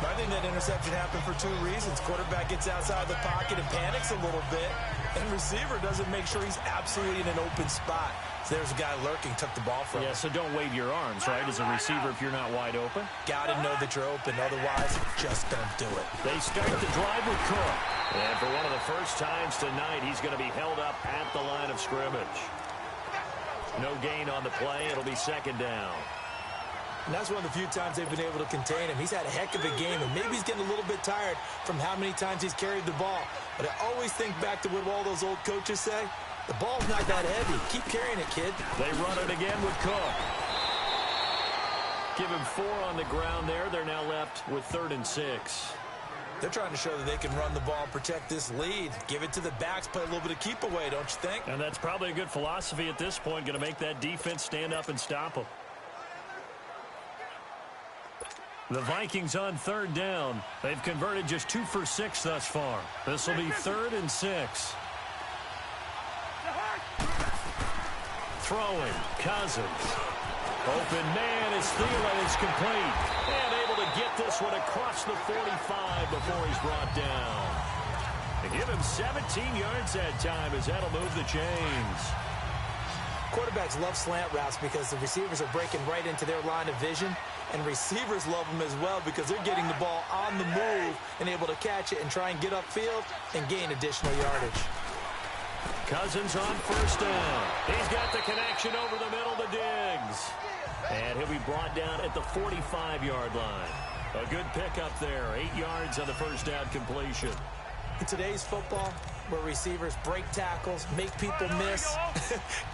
I think that interception happened for 2 reasons. Quarterback gets outside the pocket and panics a little bit, and receiver doesn't make sure he's absolutely in an open spot. So there's a guy lurking, took the ball from him. Yeah, so don't wave your arms, right, as a receiver if you're not wide open. Got to know that you're open, otherwise just don't do it. They start the drive with Cook. And for one of the first times tonight, he's going to be held up at the line of scrimmage. No gain on the play. It'll be 2nd down. And that's one of the few times they've been able to contain him. He's had a heck of a game, and maybe he's getting a little bit tired from how many times he's carried the ball. But I always think back to what all those old coaches say. The ball's not that heavy. Keep carrying it, kid. They run it again with Cook. Give him 4 on the ground there. They're now left with 3rd and 6. They're trying to show that they can run the ball and protect this lead. Give it to the backs, play a little bit of keep away, don't you think? And that's probably a good philosophy at this point, going to make that defense stand up and stop them. The Vikings on 3rd down. They've converted just 2 for 6 thus far. This will be 3rd and 6. Throwing, Cousins. Open man as Thielen is complete. And able to get this one across the 45 before he's brought down. They give him 17 yards that time as that'll move the chains. Quarterbacks love slant routes because the receivers are breaking right into their line of vision, and receivers love them as well because they're getting the ball on the move and able to catch it and try and get upfield and gain additional yardage. Cousins on 1st down. He's got the connection over the middle to Diggs. And he'll be brought down at the 45-yard line. A good pickup there. 8 yards on the 1st down completion. In today's football, where receivers break tackles, make people miss,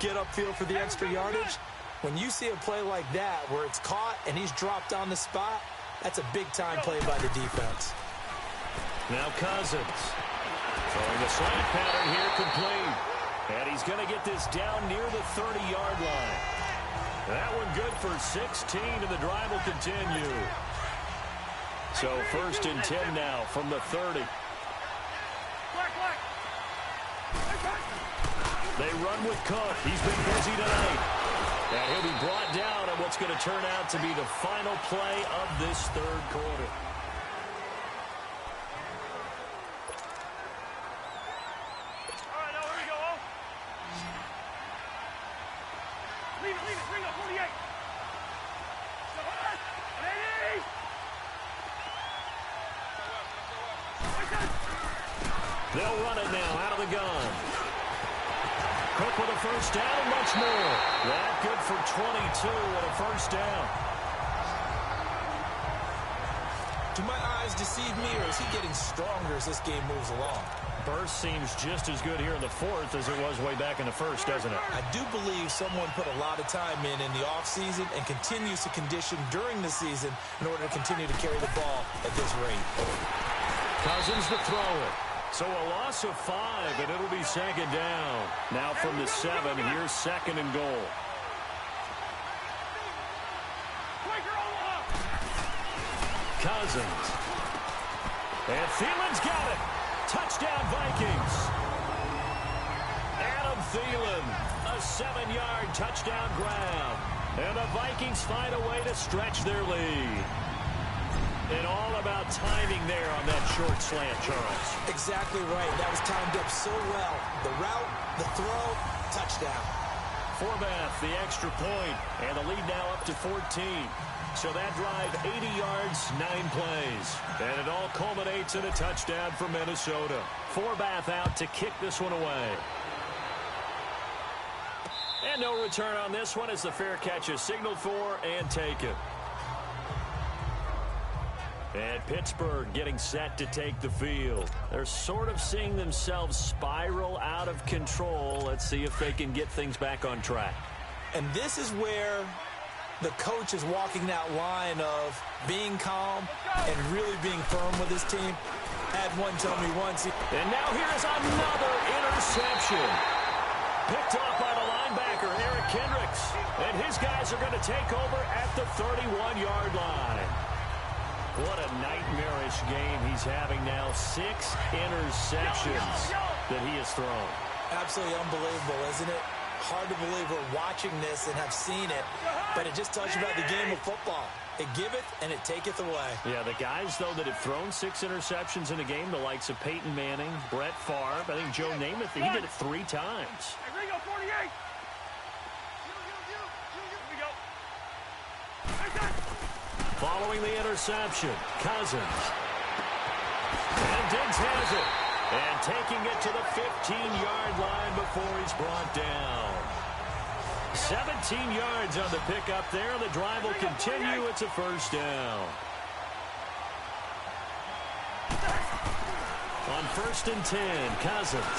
get upfield for the extra yardage, when you see a play like that where it's caught and he's dropped on the spot, that's a big-time play by the defense. Now Cousins. Throwing the slant pattern here complete. And he's going to get this down near the 30-yard line. That one good for 16, and the drive will continue. So 1st and 10 now from the 30. They run with Cook. He's been busy tonight. And he'll be brought down on what's going to turn out to be the final play of this 3rd quarter. They'll run it now out of the gun. Cook with a first down and much more. That good for 22 and a first down. Do my eyes deceive me, or is he getting stronger as this game moves along? Burst seems just as good here in the fourth as it was way back in the first, doesn't it? I do believe someone put a lot of time in the offseason and continues to condition during the season in order to continue to carry the ball at this rate. Cousins to throw it. So a loss of 5, and it'll be second down. Now from the 7, here's second and goal. Cousins. And Thielen's got it. Touchdown, Vikings. Adam Thielen, a 7-yard touchdown grab. And the Vikings find a way to stretch their lead. And all about timing there on that short slant, Charles. Exactly right. That was timed up so well. The route, the throw, touchdown. Forbath, the extra point, and the lead now up to 14. So that drive, 80 yards, 9 plays. And it all culminates in a touchdown for Minnesota. Forbath out to kick this one away. And no return on this one as the fair catch is signaled for and taken. And Pittsburgh getting set to take the field. They're sort of seeing themselves spiral out of control. Let's see if they can get things back on track. And this is where the coach is walking that line of being calm and really being firm with his team. Had one tell me once. And now here's another interception. Picked off by the linebacker, Eric Kendricks. And his guys are going to take over at the 31-yard line. What a nightmarish game he's having now. 6 interceptions that he has thrown. Absolutely unbelievable, isn't it? Hard to believe we're watching this and have seen it, but it just tells you about the game of football. It giveth and it taketh away. Yeah, the guys, though, that have thrown 6 interceptions in a game, the likes of Peyton Manning, Brett Favre, I think Joe Namath, he did it 3 times. Hey, Ringo, 48. Here we go. Following the interception, Cousins. And Diggs has it. And taking it to the 15-yard line before he's brought down. 17 yards on the pickup there. The drive will continue. It's a first down. On 1st and 10, Cousins.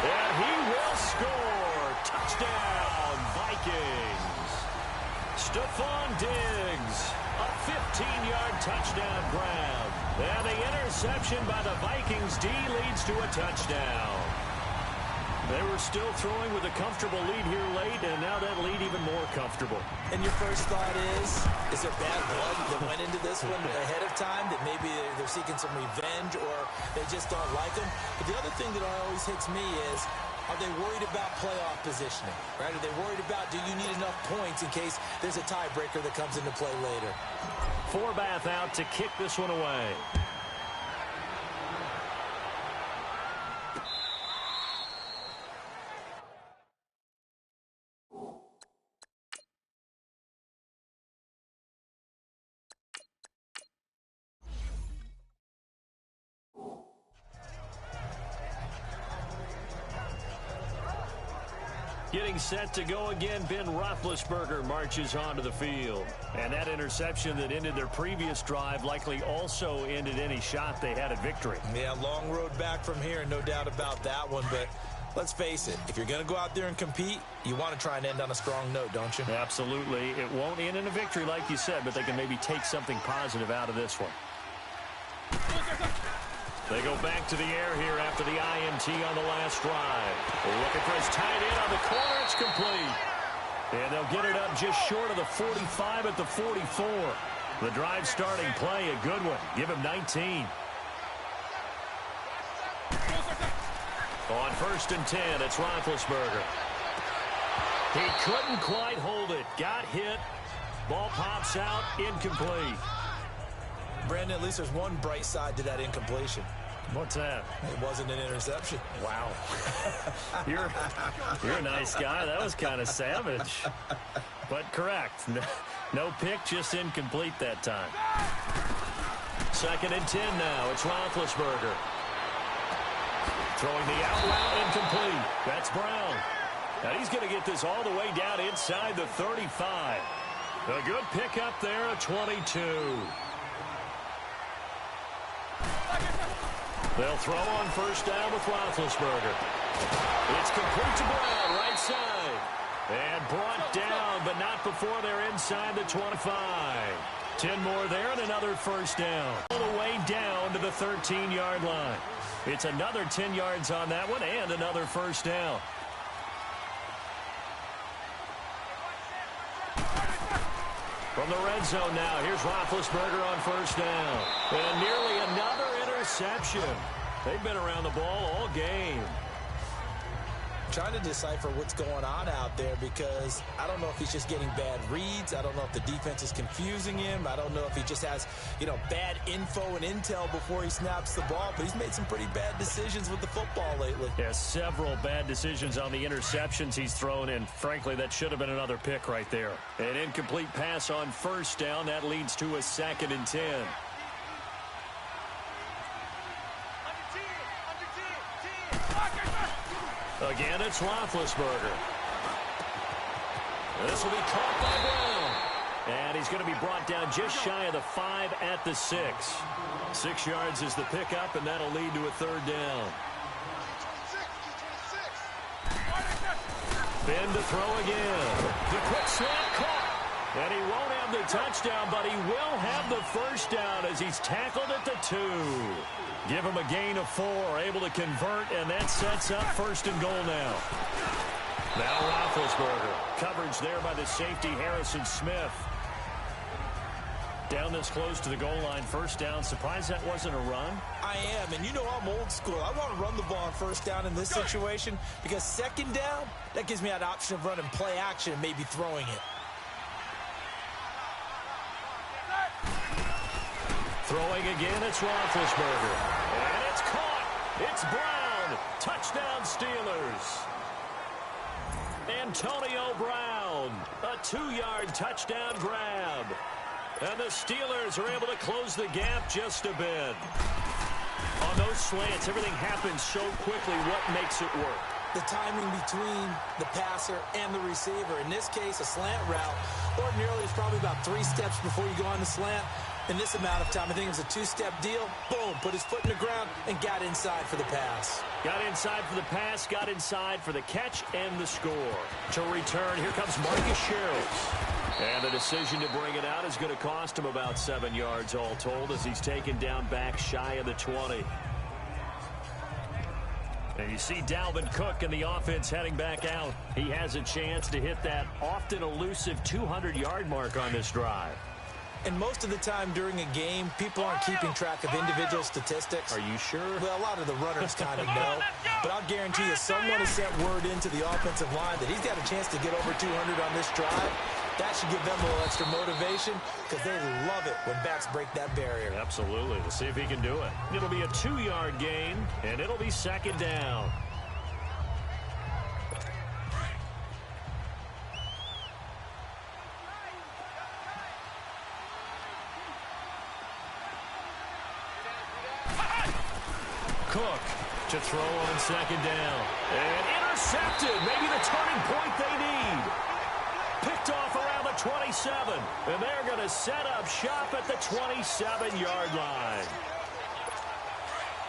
And he will score. Touchdown, Vikings. Stephon Diggs, a 15-yard touchdown grab. And the interception by the Vikings D leads to a touchdown. They were still throwing with a comfortable lead here late, and now that lead even more comfortable. And your first thought is there bad blood that went into this one ahead of time, that maybe they're seeking some revenge or they just don't like them? But the other thing that always hits me is, are they worried about playoff positioning, right? Are they worried about, do you need enough points in case there's a tiebreaker that comes into play later? Forbath out to kick this one away. Getting set to go again, Ben Roethlisberger marches onto the field. And that interception that ended their previous drive likely also ended any shot they had at victory. Yeah, long road back from here, no doubt about that one. But let's face it, if you're going to go out there and compete, you want to try and end on a strong note, don't you? Absolutely. It won't end in a victory like you said, but they can maybe take something positive out of this one. They go back to the air here after the INT on the last drive. Looking for his tight end on the corner. It's complete. And they'll get it up just short of the 45 at the 44. The drive starting play, a good one. Give him 19. On 1st and 10, it's Roethlisberger. He couldn't quite hold it. Got hit. Ball pops out. Incomplete. Brandon, at least there's one bright side to that incompletion. What's that? It wasn't an interception. Wow. You're a nice guy. That was kind of savage. But correct. No pick, just incomplete that time. 2nd and 10 now. It's Roethlisberger. Throwing the out route, incomplete. That's Brown. Now he's going to get this all the way down inside the 35. A good pickup there, a 22. They'll throw on 1st down with Roethlisberger. It's complete to Brown, right side. And brought down, but not before they're inside the 25. 10 more there and another 1st down. All the way down to the 13-yard line. It's another 10 yards on that one and another 1st down. From the red zone now, here's Roethlisberger on 1st down. And nearly another interception. They've been around the ball all game. Trying to decipher what's going on out there because I don't know if he's just getting bad reads. I don't know if the defense is confusing him. I don't know if he just has, bad info and intel before he snaps the ball. But he's made some pretty bad decisions with the football lately. Yeah, several bad decisions on the interceptions he's thrown in. Frankly, that should have been another pick right there. An incomplete pass on 1st down. That leads to a 2nd and 10. Again, it's Roethlisberger. This will be caught by Brown. And he's going to be brought down just shy of the 5 at the 6. 6 yards is the pickup, and that'll lead to a 3rd down. Ben to throw again. The quick snap caught. And he won't have the touchdown, but he will have the 1st down as he's tackled at the 2. Give him a gain of 4, able to convert, and that sets up 1st and goal now. Now Roethlisberger. Coverage there by the safety, Harrison Smith. Down this close to the goal line, 1st down. Surprised that wasn't a run? I am, and I'm old school. I want to run the ball on 1st down in this situation because 2nd down, that gives me that option of running play action and maybe throwing it. Throwing again, it's Roethlisberger. And it's caught. It's Brown. Touchdown, Steelers. Antonio Brown. A 2-yard touchdown grab. And the Steelers are able to close the gap just a bit. On those slants, everything happens so quickly. What makes it work? The timing between the passer and the receiver. In this case, a slant route. Ordinarily, it's probably about 3 steps before you go on the slant. In this amount of time, I think it was a 2-step deal. Boom, put his foot in the ground and got inside for the pass. Got inside for the pass, got inside for the catch and the score. To return, here comes Marcus Sherels. And the decision to bring it out is going to cost him about 7 yards all told as he's taken down back shy of the 20. And you see Dalvin Cook and the offense heading back out. He has a chance to hit that often elusive 200-yard mark on this drive. And most of the time during a game, people aren't keeping track of individual statistics. Are you sure? Well, a lot of the runners kind of know. But I'll guarantee you someone has sent word into the offensive line that he's got a chance to get over 200 on this drive. That should give them a little extra motivation because they love it when backs break that barrier. Absolutely. We'll see if he can do it. It'll be a 2-yard gain, and it'll be 2nd down. Cook to throw on 2nd down. And intercepted. Maybe the turning point they need. Picked off around the 27. And they're going to set up shop at the 27-yard line.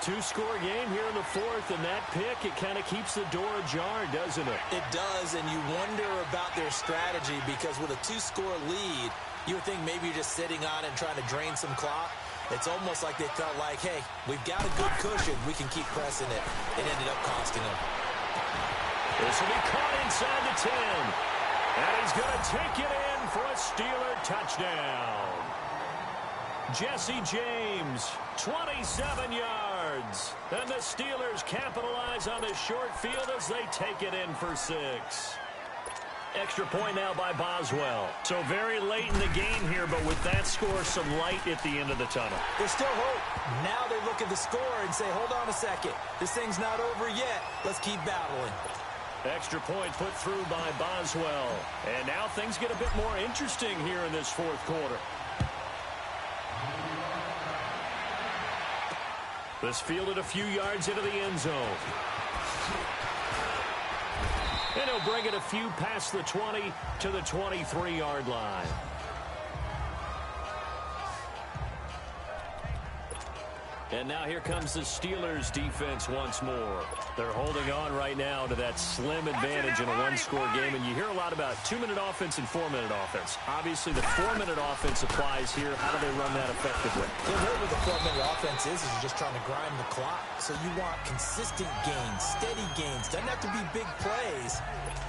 2-score game here in the 4th, and that pick, it kind of keeps the door ajar, doesn't it? It does, and you wonder about their strategy because with a 2-score lead, you would think maybe you're just sitting on it and trying to drain some clock. It's almost like they felt like, hey, we've got a good cushion. We can keep pressing it. It ended up costing them. This will be caught inside the 10. And he's going to take it in for a Steeler touchdown. Jesse James, 27 yards. And the Steelers capitalize on the short field as they take it in for 6. Extra point now by Boswell. So very late in the game here, but with that score, some light at the end of the tunnel. There's still hope. Now they look at the score and say, hold on a second. This thing's not over yet. Let's keep battling. Extra point put through by Boswell. And now things get a bit more interesting here in this fourth quarter. This fielded a few yards into the end zone. And he'll bring it a few past the 20 to the 23-yard line. And now here comes the Steelers defense once more. They're holding on right now to that slim advantage in a one-score game. And you hear a lot about 2-minute offense and 4-minute offense. Obviously, the 4-minute offense applies here. How do they run that effectively? The way with the 4-minute offense is you're just trying to grind the clock. So you want consistent gains, steady gains. Doesn't have to be big plays,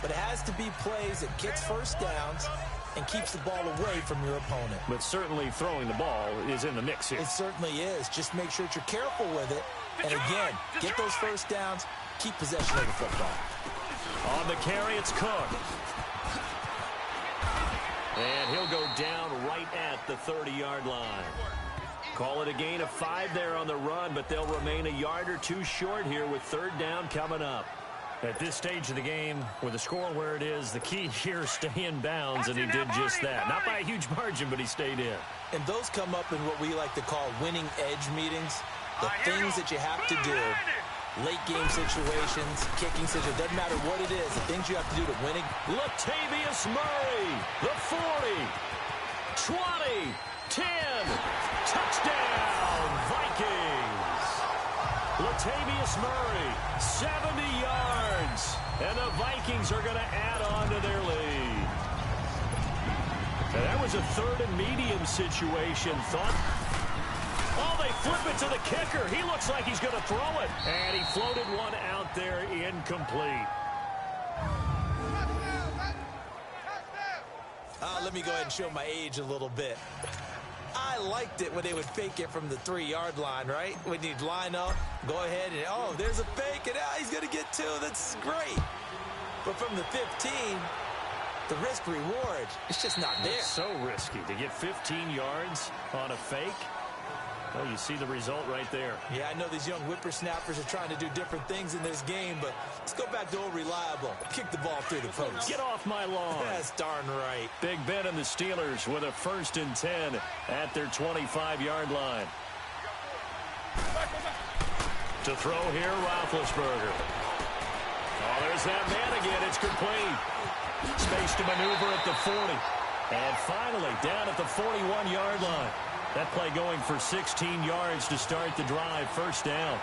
but it has to be plays that gets first downs and keeps the ball away from your opponent. But certainly throwing the ball is in the mix here. It certainly is. Just make sure that you're careful with it. And again, get those first downs, keep possession of the football. On the carry, it's Cook. And he'll go down right at the 30-yard line. Call it a gain of 5 there on the run, but they'll remain a yard or two short here with third down coming up. At this stage of the game, with the score where it is, the key here is stay in bounds, and he did just that. Not by a huge margin, but he stayed in. And those come up in what we like to call winning edge meetings. The things that you have to do, late game situations, kicking situations, doesn't matter what it is, the things you have to do to winning. Latavius Murray, the 40, 20, 10, touchdown, Vikings. Latavius Murray, 70 yards, and the Vikings are going to add on to their lead. And that was a third and medium situation. Oh, they flip it to the kicker. He looks like he's going to throw it. And he floated one out there incomplete. Let me go ahead and show my age a little bit. I liked it when they would fake it from the 3-yard line, right? When you'd line up, go ahead and, oh, there's a fake, and he's going to get 2. That's great. But from the 15, the risk-reward, it's just not there. It's so risky to get 15 yards on a fake. Well, you see the result right there. Yeah, I know these young whippersnappers are trying to do different things in this game, but let's go back to old reliable. Kick the ball through the post. Get off my lawn. That's darn right. Big Ben and the Steelers with a 1st and 10 at their 25-yard line. To throw here, Roethlisberger. Oh, there's that man again. It's complete. Space to maneuver at the 40. And finally, down at the 41-yard line. That play going for 16 yards to start the drive. First down.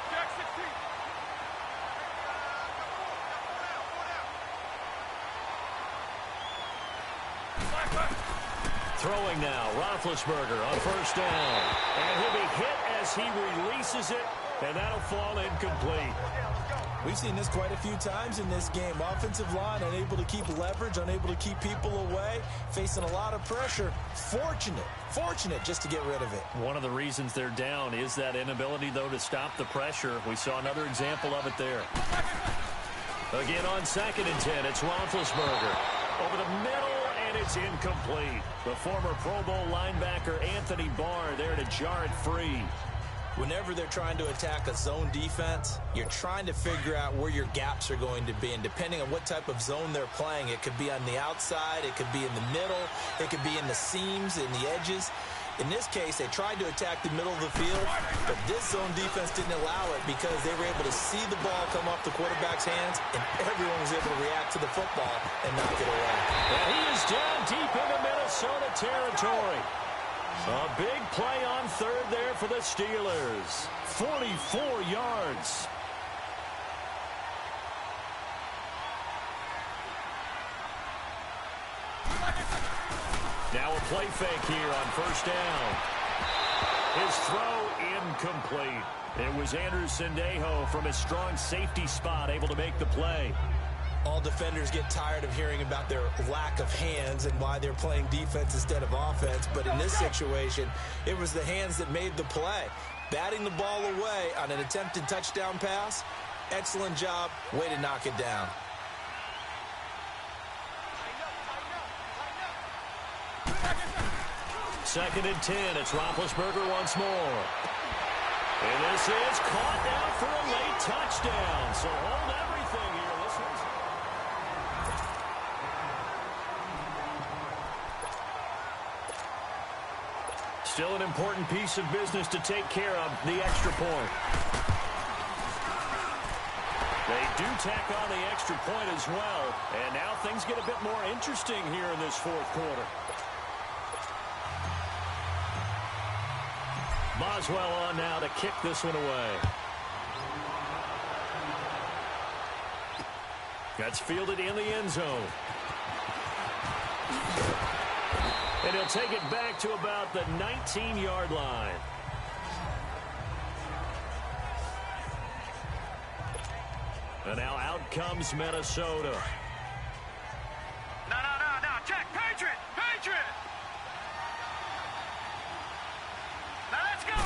Throwing now, Roethlisberger on first down. And he'll be hit as he releases it, and that'll fall incomplete. We've seen this quite a few times in this game. Offensive line unable to keep leverage, unable to keep people away, facing a lot of pressure. Fortunate just to get rid of it. One of the reasons they're down is that inability, though, to stop the pressure. We saw another example of it there. Again on 2nd and 10, it's Roethlisberger. Over the middle, and it's incomplete. The former Pro Bowl linebacker Anthony Barr there to jar it free. Whenever they're trying to attack a zone defense, you're trying to figure out where your gaps are going to be. And depending on what type of zone they're playing, it could be on the outside, it could be in the middle, it could be in the seams, in the edges. In this case, they tried to attack the middle of the field, but this zone defense didn't allow it because they were able to see the ball come off the quarterback's hands, and everyone was able to react to the football and knock it away. And he is down deep into Minnesota territory. A big play on third there for the Steelers. 44 yards. Now a play fake here on first down. His throw incomplete. It was Andrew Sendejo from his strong safety spot able to make the play. All defenders get tired of hearing about their lack of hands and why they're playing defense instead of offense. But in this situation, it was the hands that made the play. Batting the ball away on an attempted touchdown pass. Excellent job. Way to knock it down. 2nd and 10. It's Roethlisberger once more. And this is caught now for a late touchdown. So hold everything here, listeners. Still an important piece of business to take care of, the extra point. They do tack on the extra point as well. And now things get a bit more interesting here in this 4th quarter. Boswell on now to kick this one away. That's fielded in the end zone. And he'll take it back to about the 19-yard line. And now out comes Minnesota. No. Check. Patriot. Now let's go.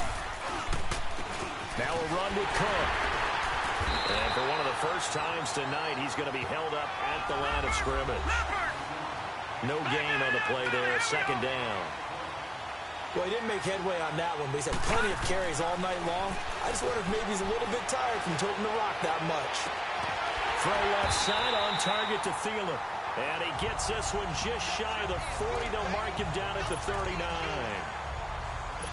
Now a run with Cook. And for one of the first times tonight, he's going to be held up at the line of scrimmage. No gain on the play there. 2nd down. Well, he didn't make headway on that one, but he's had plenty of carries all night long. I just wonder if maybe he's a little bit tired from toting the rock that much. Throw left side on target to Thielen. And he gets this one just shy of the 40. They'll mark him down at the 39.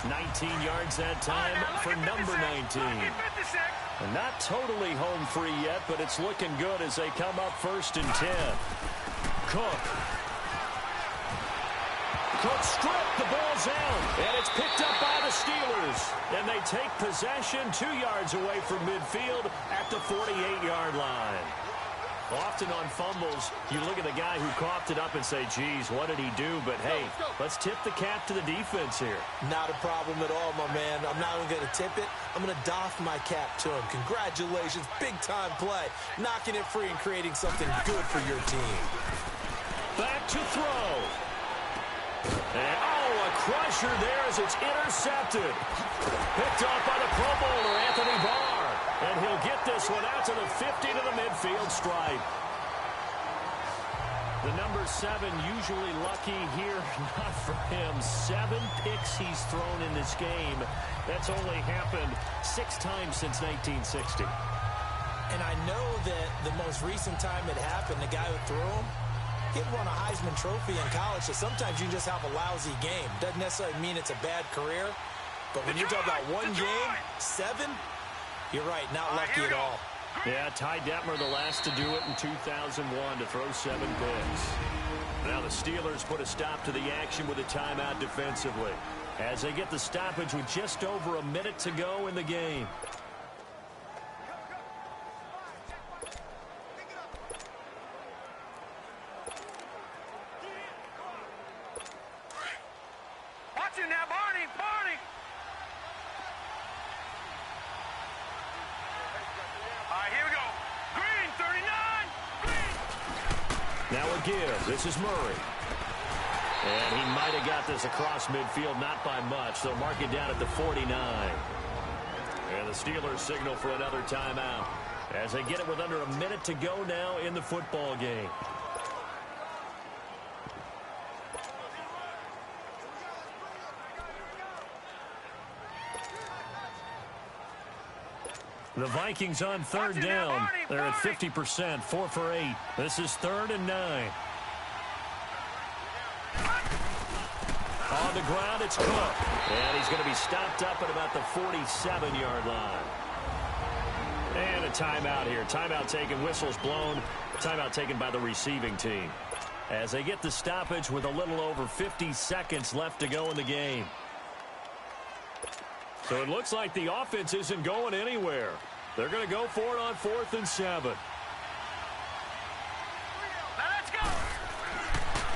19 yards that time for number 19. And not totally home free yet, but it's looking good as they come up 1st and 10. Cook stripped, the ball's out, and it's picked up by the Steelers. And they take possession 2 yards away from midfield at the 48-yard line. Often on fumbles, you look at the guy who coughed it up and say, geez, what did he do? But, hey, let's tip the cap to the defense here. Not a problem at all, my man. I'm not even going to tip it. I'm going to doff my cap to him. Congratulations. Big-time play. Knocking it free and creating something good for your team. Back to throw. And, a crusher there as it's intercepted. Picked off by the Pro Bowler, Anthony Barr. And he'll get this one out to the 50 to the midfield stripe. The number 7 usually lucky here. Not for him. 7 picks he's thrown in this game. That's only happened 6 times since 1960. And I know that the most recent time it happened, the guy who threw him, he won a Heisman Trophy in college, so sometimes you just have a lousy game. Doesn't necessarily mean it's a bad career, but when you're talking about one game, 7, you're right, not lucky at all. Yeah, Ty Detmer the last to do it in 2001 to throw 7 picks. Now the Steelers put a stop to the action with a timeout defensively as they get the stoppage with just over a minute to go in the game. This is Murray. And he might have got this across midfield, not by much. They'll mark it down at the 49. And the Steelers signal for another timeout as they get it with under a minute to go now in the football game. The Vikings on 3rd down. They're at 50%, 4 for 8. This is 3rd and 9. On the ground, it's Cook. And he's going to be stopped up at about the 47-yard line. And a timeout here. Timeout taken, whistles blown. Timeout taken by the receiving team. As they get the stoppage with a little over 50 seconds left to go in the game. So it looks like the offense isn't going anywhere. They're going to go for it on 4th and 7. Let's go.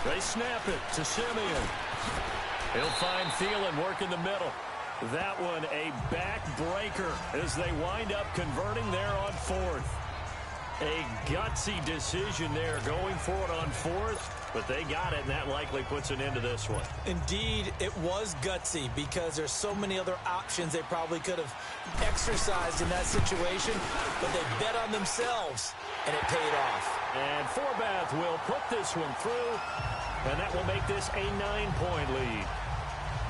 They snap it to Simeon. He'll find Thielen working the middle. That one a backbreaker as they wind up converting there on 4th. A gutsy decision there going for it on 4th, but they got it, and that likely puts an end to this one. Indeed, it was gutsy because there's so many other options they probably could have exercised in that situation, but they bet on themselves, and it paid off. And Forbath will put this one through, and that will make this a 9-point lead.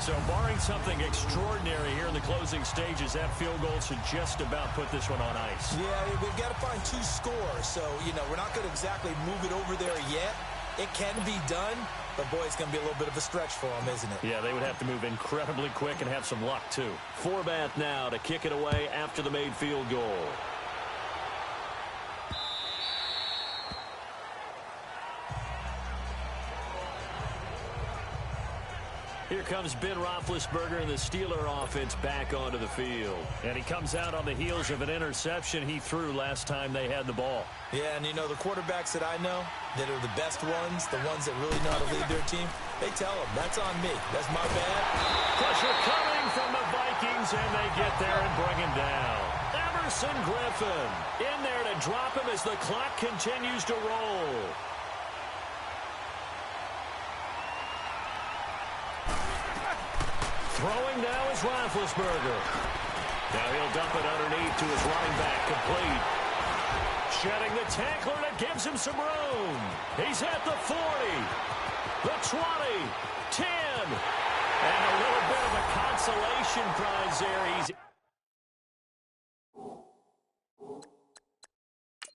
So barring something extraordinary here in the closing stages, that field goal should just about put this one on ice. Yeah, we've got to find 2 scores. So, we're not going to exactly move it over there yet. It can be done, but, boy, it's going to be a little bit of a stretch for them, isn't it? Yeah, they would have to move incredibly quick and have some luck, too. Forbath now to kick it away after the made field goal. Here comes Ben Roethlisberger and the Steeler offense back onto the field. And he comes out on the heels of an interception he threw last time they had the ball. Yeah, and the quarterbacks that I know that are the best ones, the ones that really know how to lead their team, they tell them, that's on me. That's my bad. Pressure coming from the Vikings, and they get there and bring him down. Everson Griffin in there to drop him as the clock continues to roll. Throwing now is Roethlisberger. Now he'll dump it underneath to his running back, complete. Shedding the tackler, and it gives him some room. He's at the 40, the 20, 10, and a little bit of a consolation prize there. He's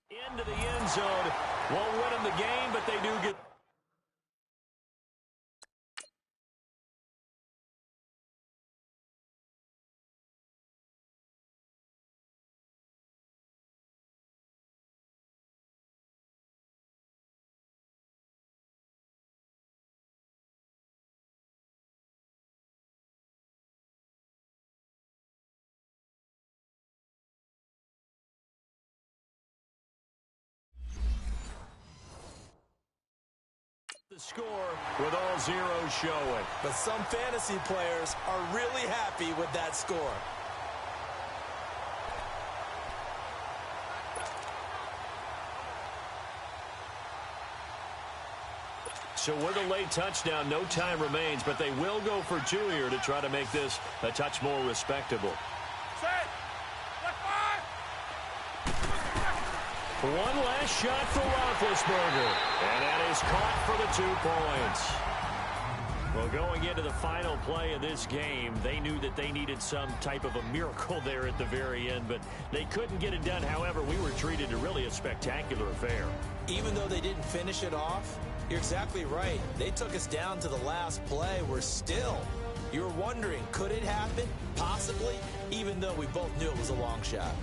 into the end zone. Won't win him the game, but they do get... the score with all zeros showing. But some fantasy players are really happy with that score. So with a late touchdown, no time remains, but they will go for 2 here to try to make this a touch more respectable. Set. Left 5. One last shot for Roethlisberger, and that is caught for the 2 points. Well, going into the final play of this game, they knew that they needed some type of a miracle there at the very end, but they couldn't get it done. However, we were treated to really a spectacular affair. Even though they didn't finish it off, you're exactly right. They took us down to the last play. We're still, you're wondering, could it happen? Possibly, even though we both knew it was a long shot.